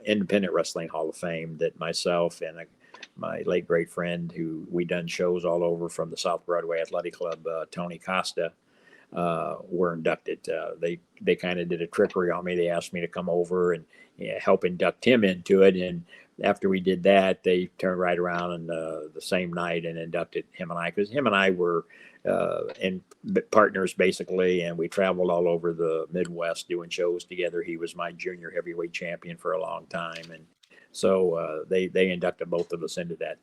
Independent Wrestling Hall of Fame that myself and my late great friend, who we done shows all over from the South Broadway Athletic Club, Tony Costa, were inducted. They kind of did a trickery on me. They asked me to come over and help induct him into it. And after we did that, they turned right around and the same night and inducted him and I, because him and I were and partners basically, and we traveled all over the Midwest doing shows together. He was my junior heavyweight champion for a long time, and so they inducted both of us into that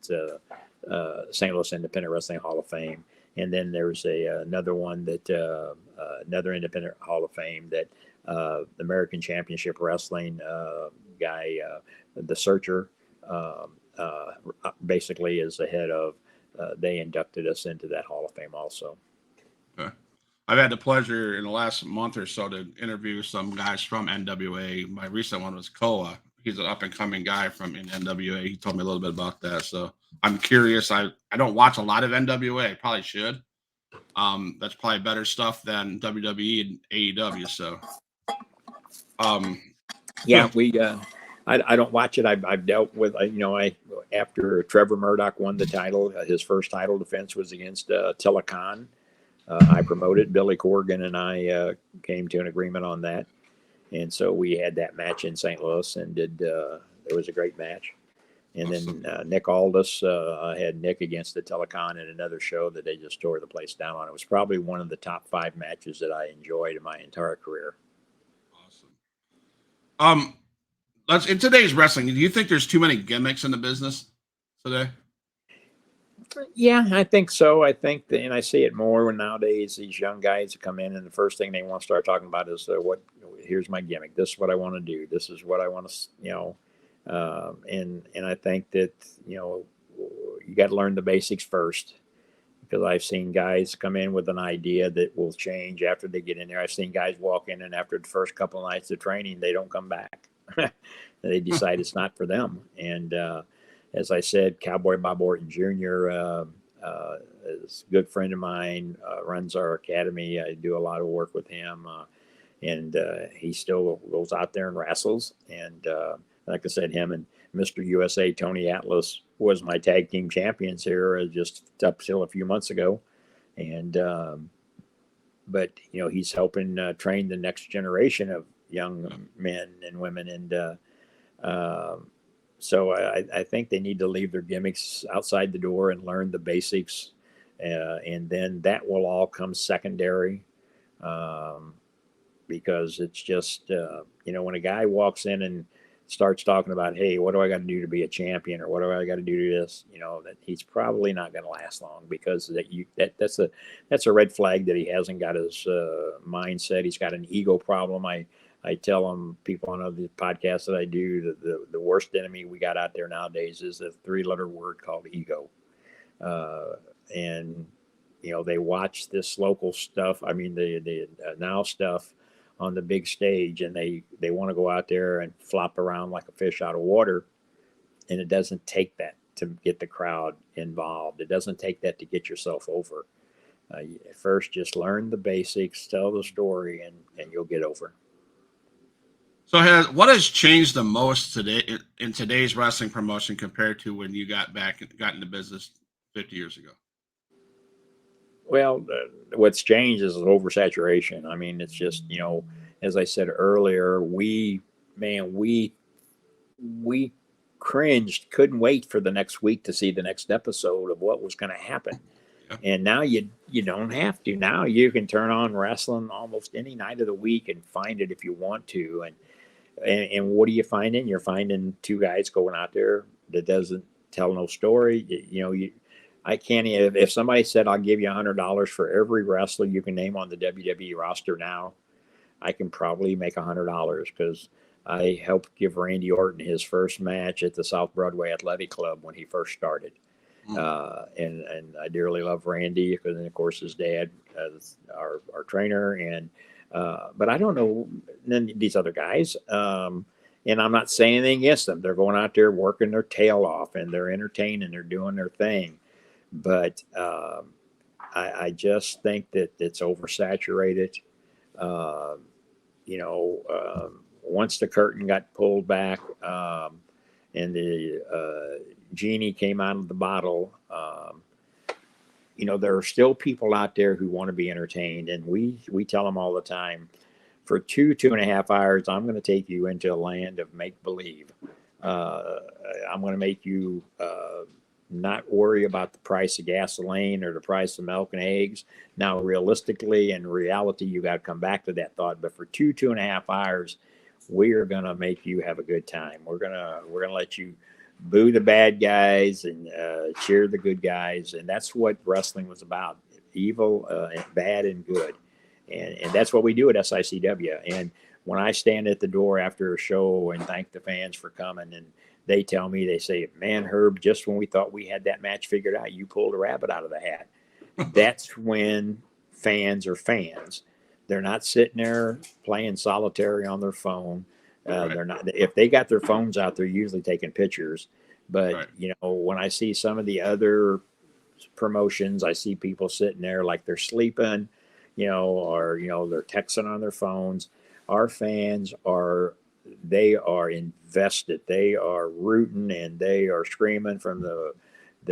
St. Louis Independent Wrestling Hall of Fame. And then there's another one that another independent Hall of Fame that the American Championship Wrestling guy, the Searcher, basically is the head of they inducted us into that Hall of Fame also. Okay. I've had the pleasure in the last month or so to interview some guys from NWA. My recent one was Koa. He's an up and coming guy from NWA. He told me a little bit about that. So I'm curious. I don't watch a lot of NWA. Probably should. That's probably better stuff than WWE and AEW. So, Yeah, I don't watch it. I've dealt with, after Trevor Murdoch won the title, his first title defense was against Telecon. I promoted. Billy Corgan and I came to an agreement on that. And so we had that match in St. Louis and it was a great match. And awesome. then Nick Aldis, I had Nick against the Telecon in another show that they just tore the place down on. It was probably one of the top 5 matches that I enjoyed in my entire career. Awesome. Let's in today's wrestling. Do you think there's too many gimmicks in the business today? Yeah, I think so. I think that, and I see it more when nowadays these young guys come in and the first thing they want to start talking about is here's my gimmick. This is what I want to do. This is what I want to, and I think that, you got to learn the basics first, because I've seen guys come in with an idea that will change after they get in there. I've seen guys walk in and after the first couple of nights of training, they don't come back. They decide it's not for them. And, as I said, Cowboy Bob Orton Jr. Is a good friend of mine, runs our academy. I do a lot of work with him, and he still goes out there and wrestles. And like I said, him and Mr. USA Tony Atlas was my tag team champions here just up till a few months ago. And but he's helping train the next generation of young men and women. And so I think they need to leave their gimmicks outside the door and learn the basics, and then that will all come secondary, because it's just when a guy walks in and starts talking about, hey, what do I got to do to be a champion, or what do I got to do to this, that he's probably not going to last long, because that's a red flag that he hasn't got his mindset. He's got an ego problem. I tell them, people on other podcasts that I do, that the worst enemy we got out there nowadays is a 3-letter word called ego. And, they watch this local stuff. I mean, the now stuff on the big stage, and they want to go out there and flop around like a fish out of water. And it doesn't take that to get the crowd involved. It doesn't take that to get yourself over. First, just learn the basics, tell the story, and you'll get over. So what has changed the most today in today's wrestling promotion compared to when you got into business 50 years ago? Well, what's changed is oversaturation. I mean, it's just, as I said earlier, we cringed, couldn't wait for the next week to see the next episode of what was going to happen. Yeah. And now you don't have to. Now you can turn on wrestling almost any night of the week and find it if you want to. And what are you finding? You're finding 2 guys going out there that doesn't tell no story. I can't. If somebody said, I'll give you $100 for every wrestler you can name on the WWE roster now, I can probably make $100, because I helped give Randy Orton his first match at the South Broadway Athletic Club when he first started. And I dearly love Randy, because, of course, his dad is our trainer. And but I don't know these other guys. And I'm not saying anything against them. They're going out there working their tail off, and they're entertaining. They're doing their thing. But I just think that it's oversaturated. Once the curtain got pulled back, and the genie came out of the bottle, there are still people out there who want to be entertained. And we tell them all the time, for 2.5 hours, I'm going to take you into a land of make-believe. I'm going to make you not worry about the price of gasoline or the price of milk and eggs. Now, realistically, in reality, you got to come back to that thought. But for 2.5 hours, we are going to make you have a good time. We're gonna let you boo the bad guys and cheer the good guys. And that's what wrestling was about: evil, and bad, and good. And that's what we do at SICW. And when I stand at the door after a show and thank the fans for coming, and they tell me, they say, man, Herb, just when we thought we had that match figured out, you pulled a rabbit out of the hat. That's when fans are fans. They're not sitting there playing solitary on their phone. Right. They're not. If they got their phones out, they're usually taking pictures. But Right. when I see some of the other promotions, I see people sitting there like they're sleeping, or they're texting on their phones. Our fans are, they are invested. They are rooting and they are screaming from the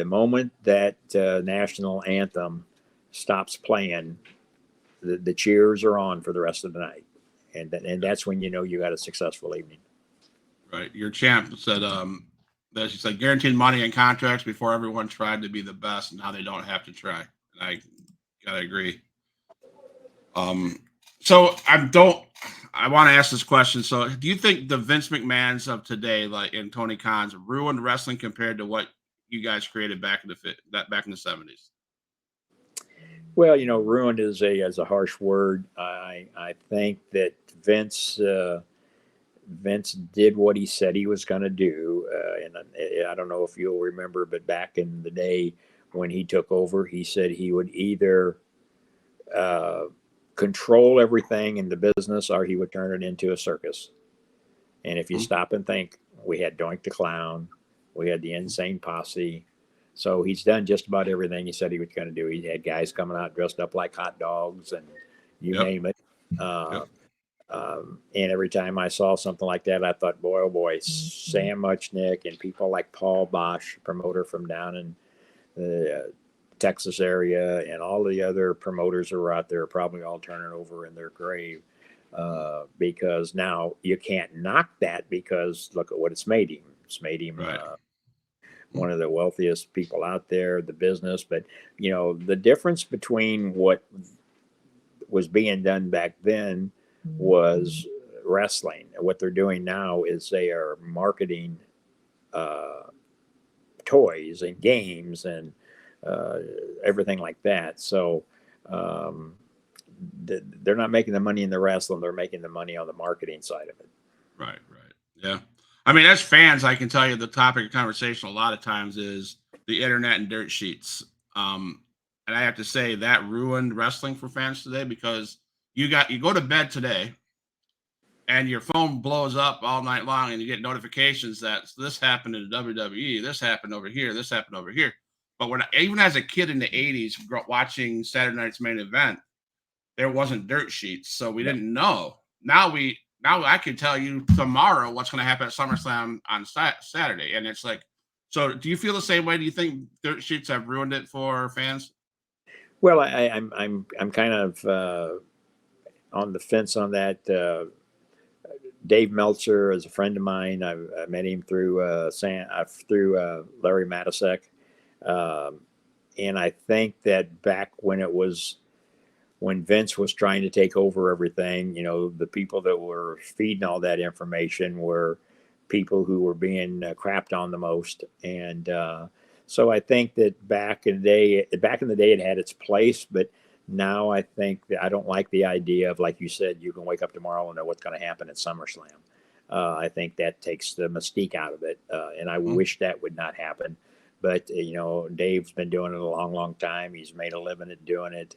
moment that national anthem stops playing. The cheers are on for the rest of the night, and that's when you got a successful evening. Right. Your champ said that she said guaranteed money and contracts before everyone tried to be the best. Now they don't have to try. And I gotta agree. So I want to ask this question. So do you think the Vince McMahons of today, like and Tony Khan's, ruined wrestling compared to what you guys created back in the 70s? Well, ruined is a harsh word. I think that Vince did what he said he was going to do, and I don't know if you'll remember, but back in the day when he took over, he said he would either uh, control everything in the business or he would turn it into a circus. And if you stop and think, we had Doink the Clown, we had the Insane Posse. So he's done just about everything he said he was going to do. He had guys coming out dressed up like hot dogs and you Yep. name it. Yep. And every time I saw something like that, I thought, boy, oh boy, Sam Muchnick and people like Paul Bosch, promoter from down in the Texas area, and all the other promoters who are out there are probably all turning over in their grave. Because now you can't knock that, because look at what it's made him. It's made him Right. one of the wealthiest people out there, the business. But, the difference between what was being done back then was wrestling. What they're doing now is they are marketing toys and games and everything like that. So they're not making the money in the wrestling, they're making the money on the marketing side of it. Right. Right. Yeah. I mean, as fans, I can tell you the topic of conversation a lot of times is the internet and dirt sheets. And I have to say that ruined wrestling for fans today, because you go to bed today and your phone blows up all night long and you get notifications that this happened in the WWE, this happened over here, this happened over here. But even as a kid in the 80s watching Saturday Night's Main Event, there wasn't dirt sheets, so we didn't know. Now I can tell you tomorrow what's going to happen at SummerSlam on Saturday, and it's like, so do you feel the same way? Do you think dirt sheets have ruined it for fans? Well, I'm kind of on the fence on that. Dave Meltzer is a friend of mine. I met him through Larry Matisek, and I think that back when Vince was trying to take over everything, the people that were feeding all that information were people who were being crapped on the most. And so I think that back in the day, it had its place, but now I think that I don't like the idea of, like you said, you can wake up tomorrow and know what's going to happen at SummerSlam. I think that takes the mystique out of it, and I wish that would not happen. But Dave's been doing it a long, long time. He's made a living at doing it,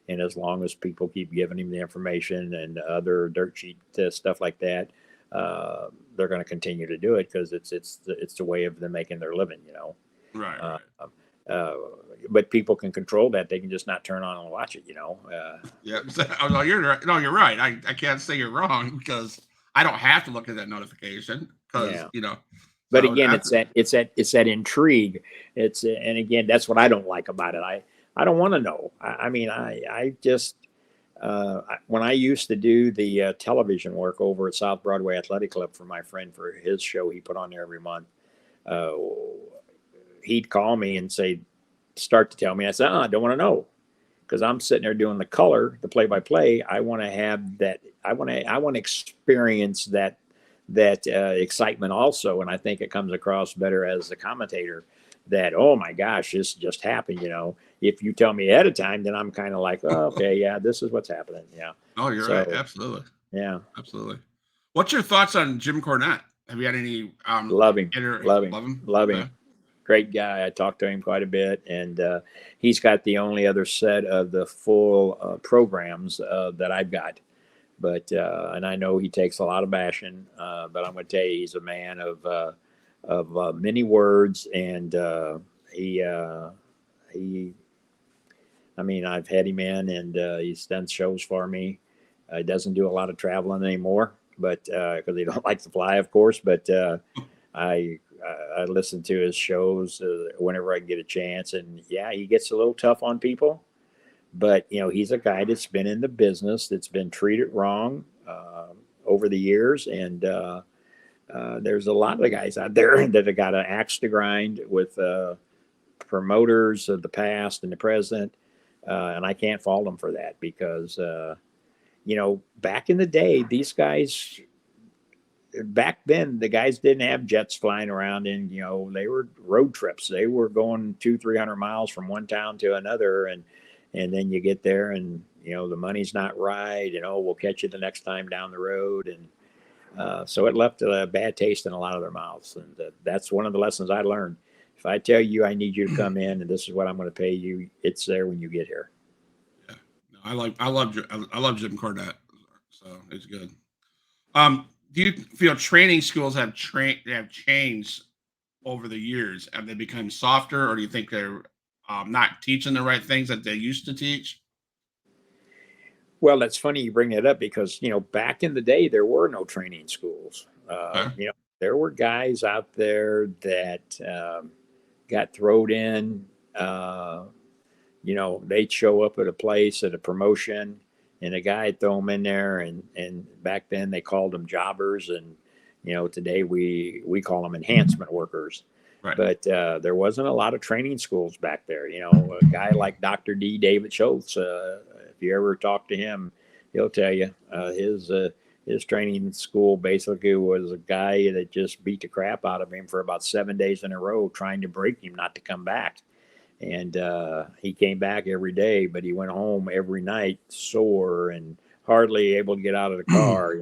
and as long as people keep giving him the information and other dirt sheet stuff like that, they're going to continue to do it, because it's the way of them making their living. Right. But people can control that. They can just not turn on and watch it. Yeah. Oh, no, you're right. No, you're right. I can't say you're wrong, because I don't have to look at that notification, because But so again, it's that intrigue. And again, that's what I don't like about it. I don't want to know. I mean, I just when I used to do the television work over at South Broadway Athletic Club for my friend, for his show he put on there every month, he'd call me and start to tell me. I said, I don't want to know, because I'm sitting there doing the color, the play-by-play. I want to have that. I want to experience that excitement also. And I think it comes across better as a commentator that, oh my gosh, this just happened. If you tell me ahead of time, then I'm kind of like, oh, okay, yeah, this is what's happening. Yeah. Oh, you're right. Absolutely. Yeah. Absolutely. What's your thoughts on Jim Cornette? Have you had any Love him, love him, love him? love Okay. him. Great guy. I talked to him quite a bit, and he's got the only other set of the full programs that I've got. But and I know he takes a lot of bashing, but I'm going to tell you, he's a man of many words, and he he. I mean, I've had him in, and he's done shows for me. He doesn't do a lot of traveling anymore, but because he don't like to fly, of course. But I I listen to his shows whenever I get a chance, and yeah, he gets a little tough on people, but he's a guy that's been in the business, that's been treated wrong over the years, and there's a lot of the guys out there that have got an axe to grind with promoters of the past and the present, and I can't fault them for that because back in the day, these guys back then the guys didn't have jets flying around, and they were road trips. They were going 200-300 miles from one town to another, and then you get there, and the money's not right, and we'll catch you the next time down the road, and so it left a bad taste in a lot of their mouths, and that's one of the lessons I learned. If I tell you I need you to come in and this is what I'm going to pay you, it's there when you get here. Yeah. No, I love Jim Cornette, so it's good. Do you feel training schools have changed over the years? Have they become softer, or do you think they're not teaching the right things that they used to teach? Well, that's funny you bring that up because back in the day there were no training schools. Okay. There were guys out there that got thrown in. They'd show up at a place at a promotion, and a guy would throw them in there, and back then they called them jobbers, and today we call them enhancement workers. Right. But there wasn't a lot of training schools back there. A guy like Dr. D. David Schultz, if you ever talk to him, he'll tell you his training school basically was a guy that just beat the crap out of him for about 7 days in a row, trying to break him not to come back. And he came back every day, but he went home every night sore and hardly able to get out of the car.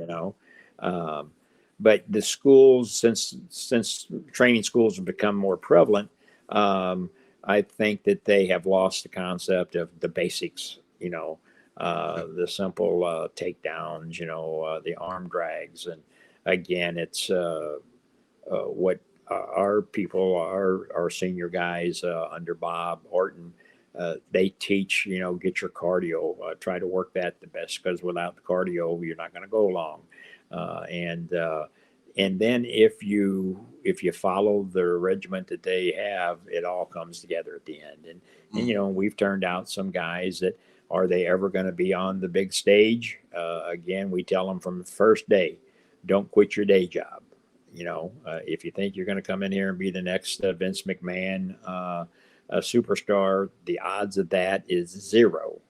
Um, but the schools, since training schools have become more prevalent, I think that they have lost the concept of the basics. The simple takedowns. The arm drags, and again, it's what our people, our senior guys under Bob Orton, they teach. Get your cardio. Try to work that the best, because without the cardio, you're not going to go long. And then if you follow the regiment that they have, it all comes together at the end. And we've turned out some guys that, are they ever going to be on the big stage? Again, we tell them from the first day, don't quit your day job. If you think you're going to come in here and be the next Vince McMahon a superstar, the odds of that is zero.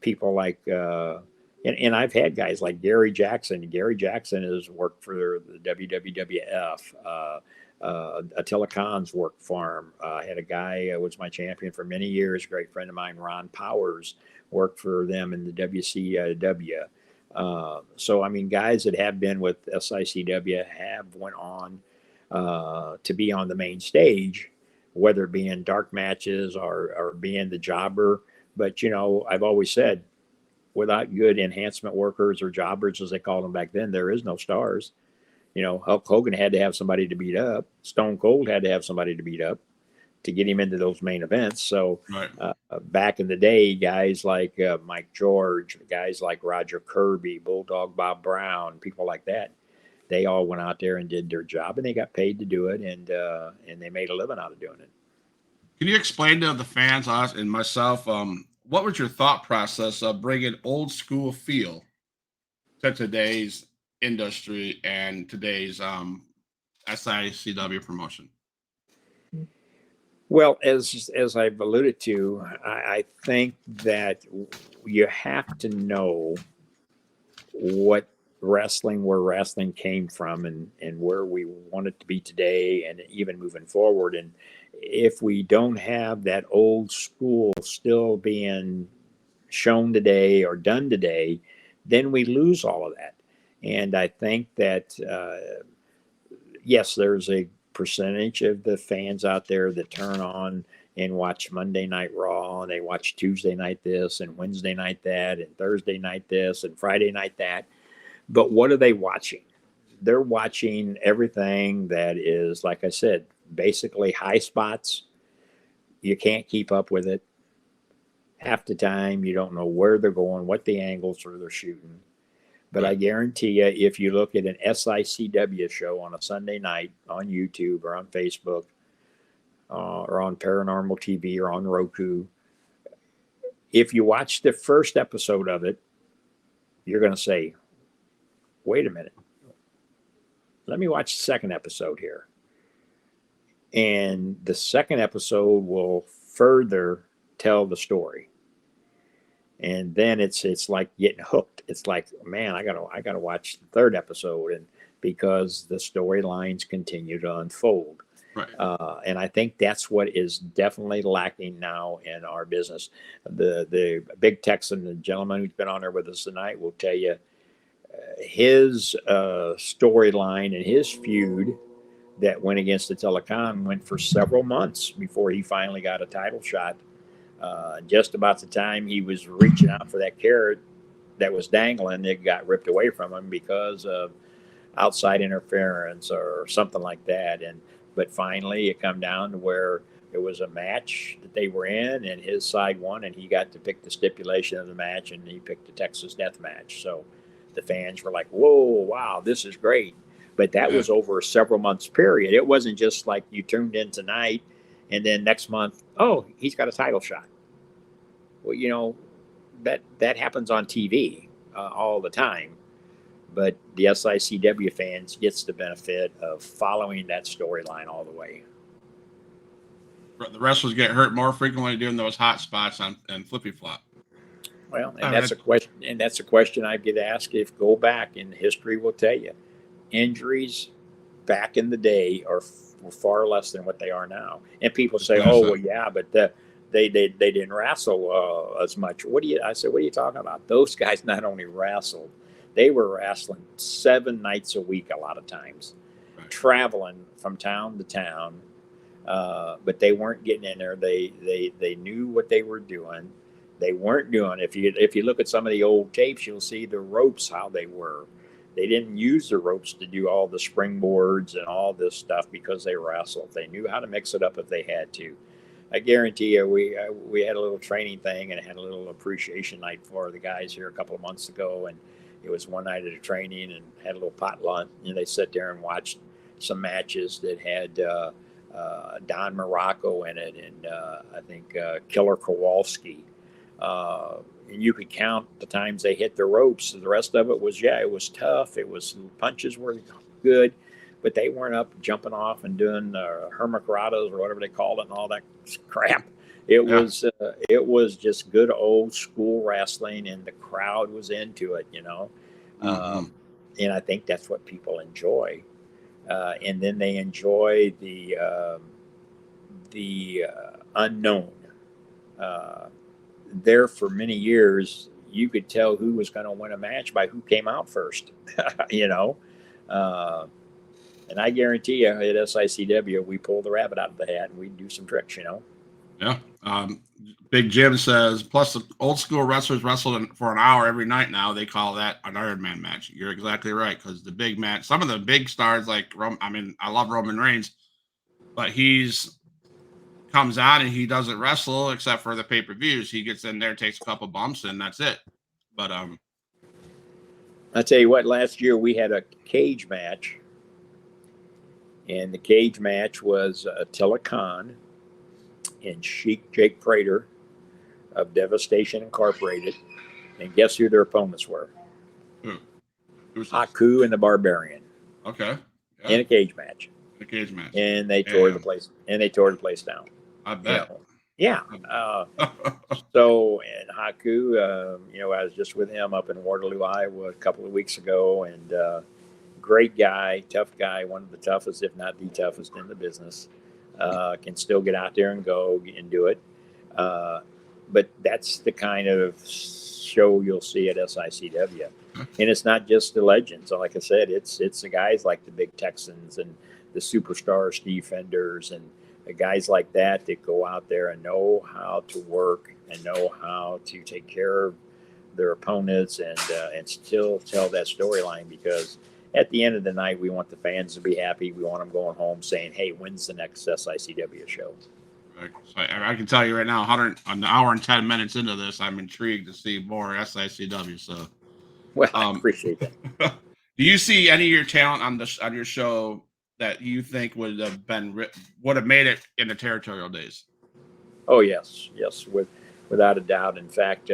People like, and I've had guys like Gary Jackson. Gary Jackson has worked for the WWF. Attila Khan's worked for him. I had a guy was my champion for many years, great friend of mine, Ron Powers, worked for them in the WCW. So I mean, guys that have been with SICW have went on to be on the main stage, whether it be in dark matches or being the jobber. But I've always said, without good enhancement workers, or jobbers as they called them back then, there is no stars. Hulk Hogan had to have somebody to beat up. Stone Cold had to have somebody to beat up to get him into those main events. So Right. back in the day, guys like Mike George, guys like Roger Kirby, Bulldog Bob Brown, people like that, they all went out there and did their job, and they got paid to do it, and they made a living out of doing it. Can you explain to the fans, us and myself, what was your thought process of bringing old school feel to today's industry and today's SICW promotion? Well, as I've alluded to, I think that you have to know what where wrestling came from, and where we want it to be today, and even moving forward. And if we don't have that old school still being shown today or done today, then we lose all of that. And I think that, yes, there's a percentage of the fans out there that turn on and watch Monday Night Raw, and they watch Tuesday night this, and Wednesday night that, and Thursday night this, and Friday night that. But what are they watching? They're watching everything that is, like I said, basically high spots. You can't keep up with it. Half the time, you don't know where they're going, what the angles are they're shooting. But I Right. guarantee you, if you look at an SICW show on a Sunday night on YouTube or on Facebook or on Paranormal TV or on Roku, if you watch the first episode of it, you're going to say, wait a minute, let me watch the second episode here. And the second episode will further tell the story. And then it's like getting hooked. It's like, man, I gotta watch the third episode, and because the storylines continue to unfold. Right. And I think that's what is definitely lacking now in our business. The big Texan, the gentleman who's been on there with us tonight, will tell you his storyline and his feud that went against the Telecom went for several months before he finally got a title shot. Just about the time he was reaching out for that carrot that was dangling, it got ripped away from him because of outside interference or something like that. And but finally, it come down to where it was a match that they were in, and his side won, and he got to pick the stipulation of the match, and he picked the Texas Death Match. So the fans were like, "Whoa, wow, this is great!" But that Yeah. was over a several months period. It wasn't just like you tuned in tonight, and then next month, oh, he's got a title shot. Well, that happens on TV all the time. But the SICW fans gets the benefit of following that storyline all the way. The wrestlers get hurt more frequently doing those hot spots on and flippy flop. Well, and I that's mean, a question, and that's a question I get asked. If go back in history, will tell you injuries back in the day were far less than what they are now. And people just say, gonna "Oh, say, well, yeah, but they didn't wrestle as much." What do you? I said, "What are you talking about? Those guys not only wrestled, they were wrestling 7 nights a week a lot of times, right. traveling from town to town." But they weren't getting in there. They knew what they were doing. They weren't doing. If you look at some of the old tapes, you'll see the ropes how they were. They didn't use the ropes to do all the springboards and all this stuff because they wrestled. They knew how to mix it up if they had to. I guarantee you, we had a little training thing and had a little appreciation night for the guys here a couple of months ago, and it was one night of the training and had a little pot lunch. And they sat there and watched some matches that had Don Morocco in it, and I think Killer Kowalski. And you could count the times they hit the ropes. The rest of it was, yeah, it was tough. It was punches were good, but they weren't up jumping off and doing hermacratas or whatever they called it and all that crap. Yeah. It was just good old school wrestling, and the crowd was into it. Mm-hmm. And I think that's what people enjoy. And then they enjoy the unknown. Uh, there for many years, you could tell who was going to win a match by who came out first. you know, uh, and I guarantee you, at SICW, we pull the rabbit out of the hat and we do some tricks. Yeah. Big Jim says, plus the old school wrestlers wrestled for an hour every night now. They call that an Iron Man match. You're exactly right. Because the big match, some of the big stars like I love Roman Reigns, but he's comes out and he doesn't wrestle except for the pay-per-views. He gets in there, takes a couple bumps, and that's it. But I tell you what, last year we had a cage match, and the cage match was Attila Khan and Sheik Jake Prater of Devastation Incorporated. And guess who their opponents were? who's this? Haku and the Barbarian Okay. Yeah. in a cage match. The cage match. And they tore the place. And they tore the place down. I bet. Yeah. So, and Haku, I was just with him up in Waterloo, Iowa, a couple of weeks ago, and great guy, tough guy, one of the toughest, if not the toughest in the business. Can still get out there and go and do it. but that's the kind of show you'll see at SICW. And it's not just the legends. Like I said, it's the guys like the big Texans and the superstar Steve Fenders and the guys like that that go out there and know how to work and know how to take care of their opponents and still tell that storyline, because at the end of the night we want the fans to be happy. We want them going home saying, "Hey, when's the next SICW show?" Right. So I can tell you right now, an hour and 10 minutes into this, I'm intrigued to see more SICW. So, Well, I um, appreciate that. do you see any of your talent on your show that you think would have made it in the territorial days? Oh yes, yes, without a doubt. In fact,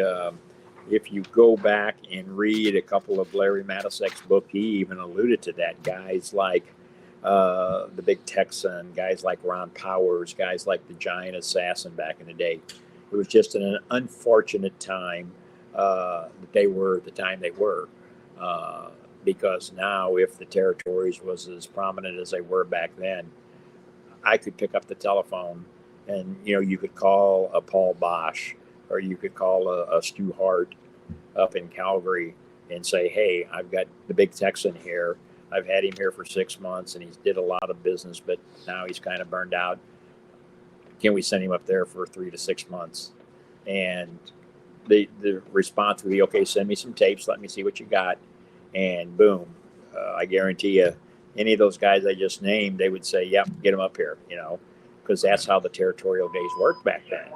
if you go back and read a couple of Larry Matasek's book, he even alluded to that. Guys like the Big Texan, guys like Ron Powers, guys like the Giant Assassin back in the day. It was just an unfortunate time that they were the time they were. Because now, if the territories was as prominent as they were back then, I could pick up the telephone and you could call a Paul Bosch or you could call a Stu Hart up in Calgary and say, "Hey, I've got the Big Texan here. I've had him here for 6 months and he's did a lot of business, but now he's kind of burned out. Can we send him up there for 3 to 6 months?" And the response would be, "Okay, send me some tapes. Let me see what you got." And boom, I guarantee you, any of those guys I just named, they would say, "Yep, get him up here," because that's how the territorial days worked back then.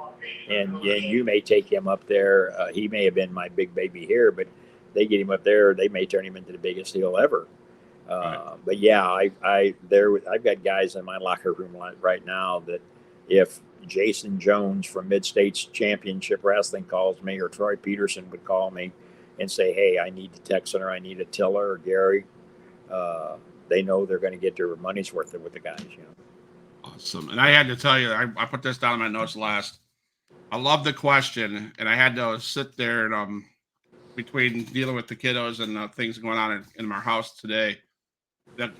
And you may take him up there. He may have been my big baby here, but they get him up there, they may turn him into the biggest deal ever. Right. But yeah, I've got guys in my locker room right now that if Jason Jones from Mid States Championship Wrestling calls me, or Troy Peterson would call me and say, "Hey, I need the Texan, or I need a Tiller or Gary," they know they're going to get their money's worth with the guys. Awesome. And I had to tell you, I put this down in my notes last. I love the question, and I had to sit there and between dealing with the kiddos and things going on in our house today. The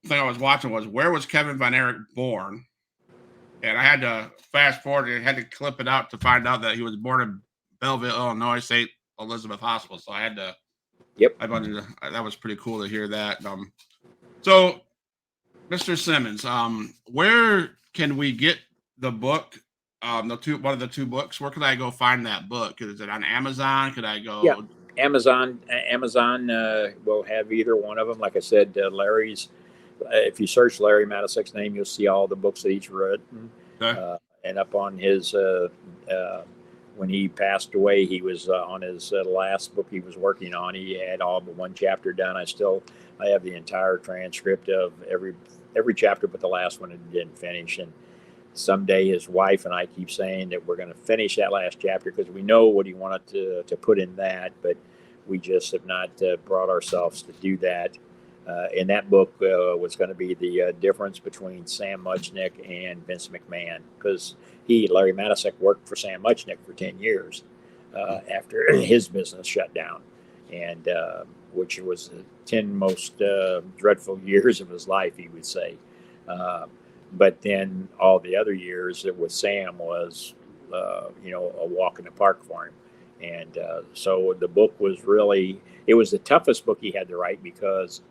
thing I was watching was, where was Kevin Von Erich born? And I had to fast forward and had to clip it out to find out that he was born in Belleville, Illinois, St. Elizabeth Hospital. So I had to. Yep. That was pretty cool to hear that. So, Mr. Simmons, where can we get the book? One of the two books. Where could I go find that book? Is it on Amazon? Could I go? Yeah, Amazon. Amazon will have either one of them. Like I said, Larry's. If you search Larry Matasek's name, you'll see all the books that he's written. Okay. And up on his, when he passed away, he was on his last book he was working on. He had all but one chapter done. I have the entire transcript of every chapter, but the last one it didn't finish. And someday his wife and I keep saying that we're going to finish that last chapter, because we know what he wanted to put in that, but we just have not brought ourselves to do that. And that book was going to be the difference between Sam Muchnick and Vince McMahon, because Larry Matasek, worked for Sam Muchnick for 10 years after his business shut down, and which was the 10 most dreadful years of his life, he would say. But then all the other years with Sam was, a walk in the park for him. And so the book was it was the toughest book he had to write, because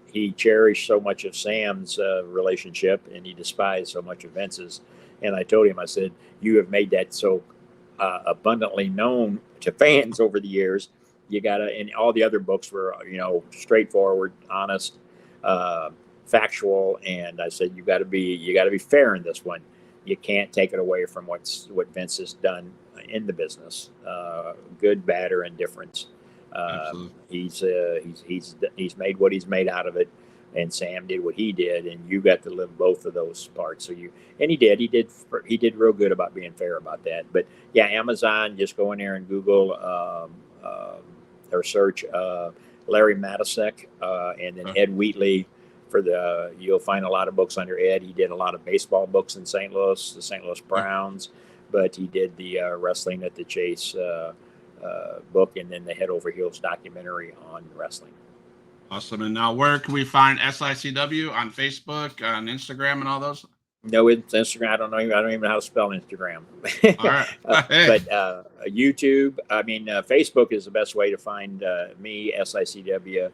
he cherished so much of Sam's relationship and he despised so much of Vince's. And I told him, I said, "You have made that so abundantly known to fans over the years. You gotta," and all the other books were, straightforward, honest, factual. And I said, you got to be fair in this one. You can't take it away from what Vince has done in the business, good, bad, or indifference. He's made what he's made out of it, and Sam did what he did, and you got to live both of those parts. And he did real good about being fair about that. But yeah, Amazon, just go in there and Google or search Larry Matasek, and then Ed Wheatley. You'll find a lot of books under Ed. He did a lot of baseball books in St. Louis, the St. Louis Browns, but he did the Wrestling at the Chase book, and then the Head Over Heels documentary on wrestling. Awesome. And now, where can we find SICW? On Facebook, on Instagram, and all those? No, it's Instagram. I don't even know how to spell Instagram. All right. Hey. But YouTube. I mean, Facebook is the best way to find me. SICW.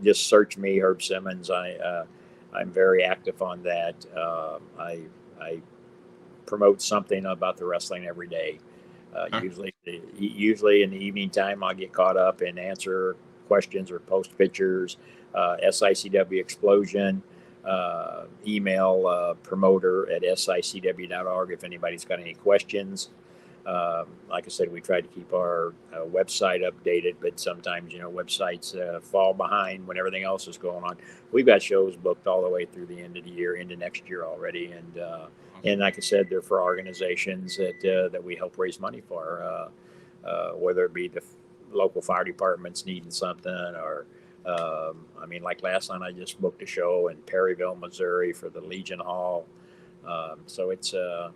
Just search me, Herb Simmons. I'm very active on that. I promote something about the wrestling every day. Usually in the evening time, I'll get caught up and answer questions or post pictures. SICW Explosion. Email promoter at sicw.org if anybody's got any questions. Like I said, we try to keep our website updated, but sometimes websites fall behind when everything else is going on. We've got shows booked all the way through the end of the year, into next year already, and like I said, they're for organizations that we help raise money for, whether it be the local fire departments needing something, or I mean, like last night, I just booked a show in Perryville, Missouri for the Legion Hall. So it's the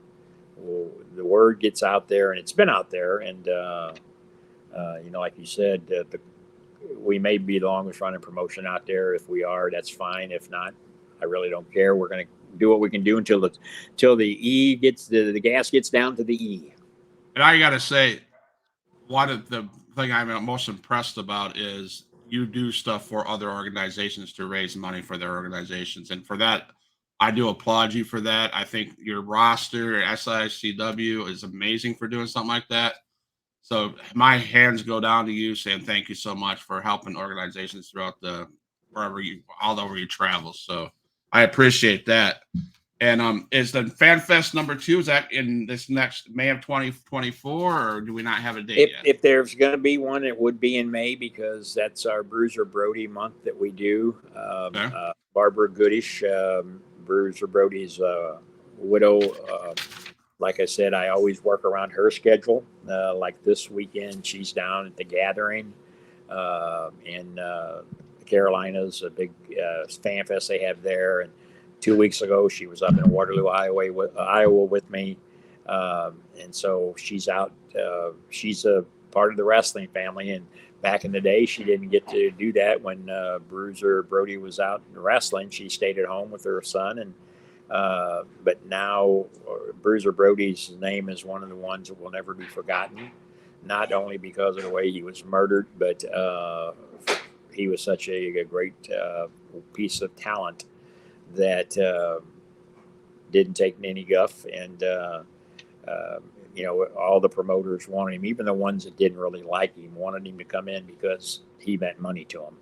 word gets out there, and it's been out there. And like you said, we may be the longest running promotion out there. If we are, that's fine. If not, I really don't care. We're going to do what we can do until the the gas gets down to the E. And I got to say, one of the thing I'm most impressed about is you do stuff for other organizations to raise money for their organizations. And for that, I do applaud you for that. I think your roster at SICW is amazing for doing something like that. So my hands go down to you saying thank you so much for helping organizations throughout all over you travel. So I appreciate that. And is the Fan Fest #2, is that in this next May of 2024, or do we not have a date yet? If there's going to be one, it would be in May, because that's our Bruiser Brody month that we do. Okay. Barbara Goodish, Bruiser Brody's widow. Like I said, I always work around her schedule. Like this weekend, she's down at the Gathering in the Carolinas, a big Fan Fest they have there. And 2 weeks ago, she was up in Waterloo, Iowa with me. And so she's out. She's a part of the wrestling family. And back in the day, she didn't get to do that when Bruiser Brody was out wrestling. She stayed at home with her son. And but now Bruiser Brody's name is one of the ones that will never be forgotten. Not only because of the way he was murdered, but he was such a great piece of talent that didn't take any guff, and all the promoters wanted him, even the ones that didn't really like him, wanted him to come in because he meant money to them.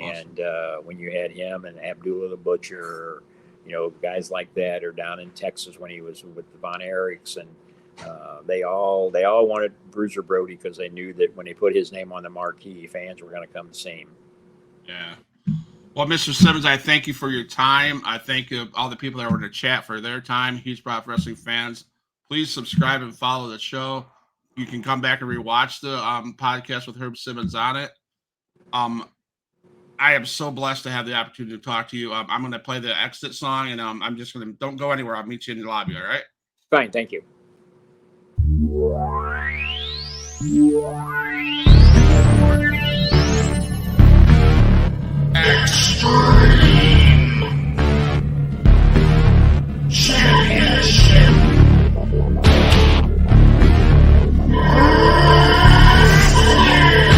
Awesome. And when you had him and Abdullah the Butcher, guys like that, or down in Texas when he was with the Von Erichs, and they all wanted Bruiser Brody because they knew that when they put his name on the marquee, fans were going to come to see him. Yeah. Well, Mr. Simmons, I thank you for your time. I thank all the people that were in the chat for their time. Huge Prop Wrestling fans, please subscribe and follow the show. You can come back and rewatch the podcast with Herb Simmons on it. I am so blessed to have the opportunity to talk to you. I'm going to play the exit song, and I'm just going to, don't go anywhere. I'll meet you in the lobby, all right? Fine, thank you. Extreme.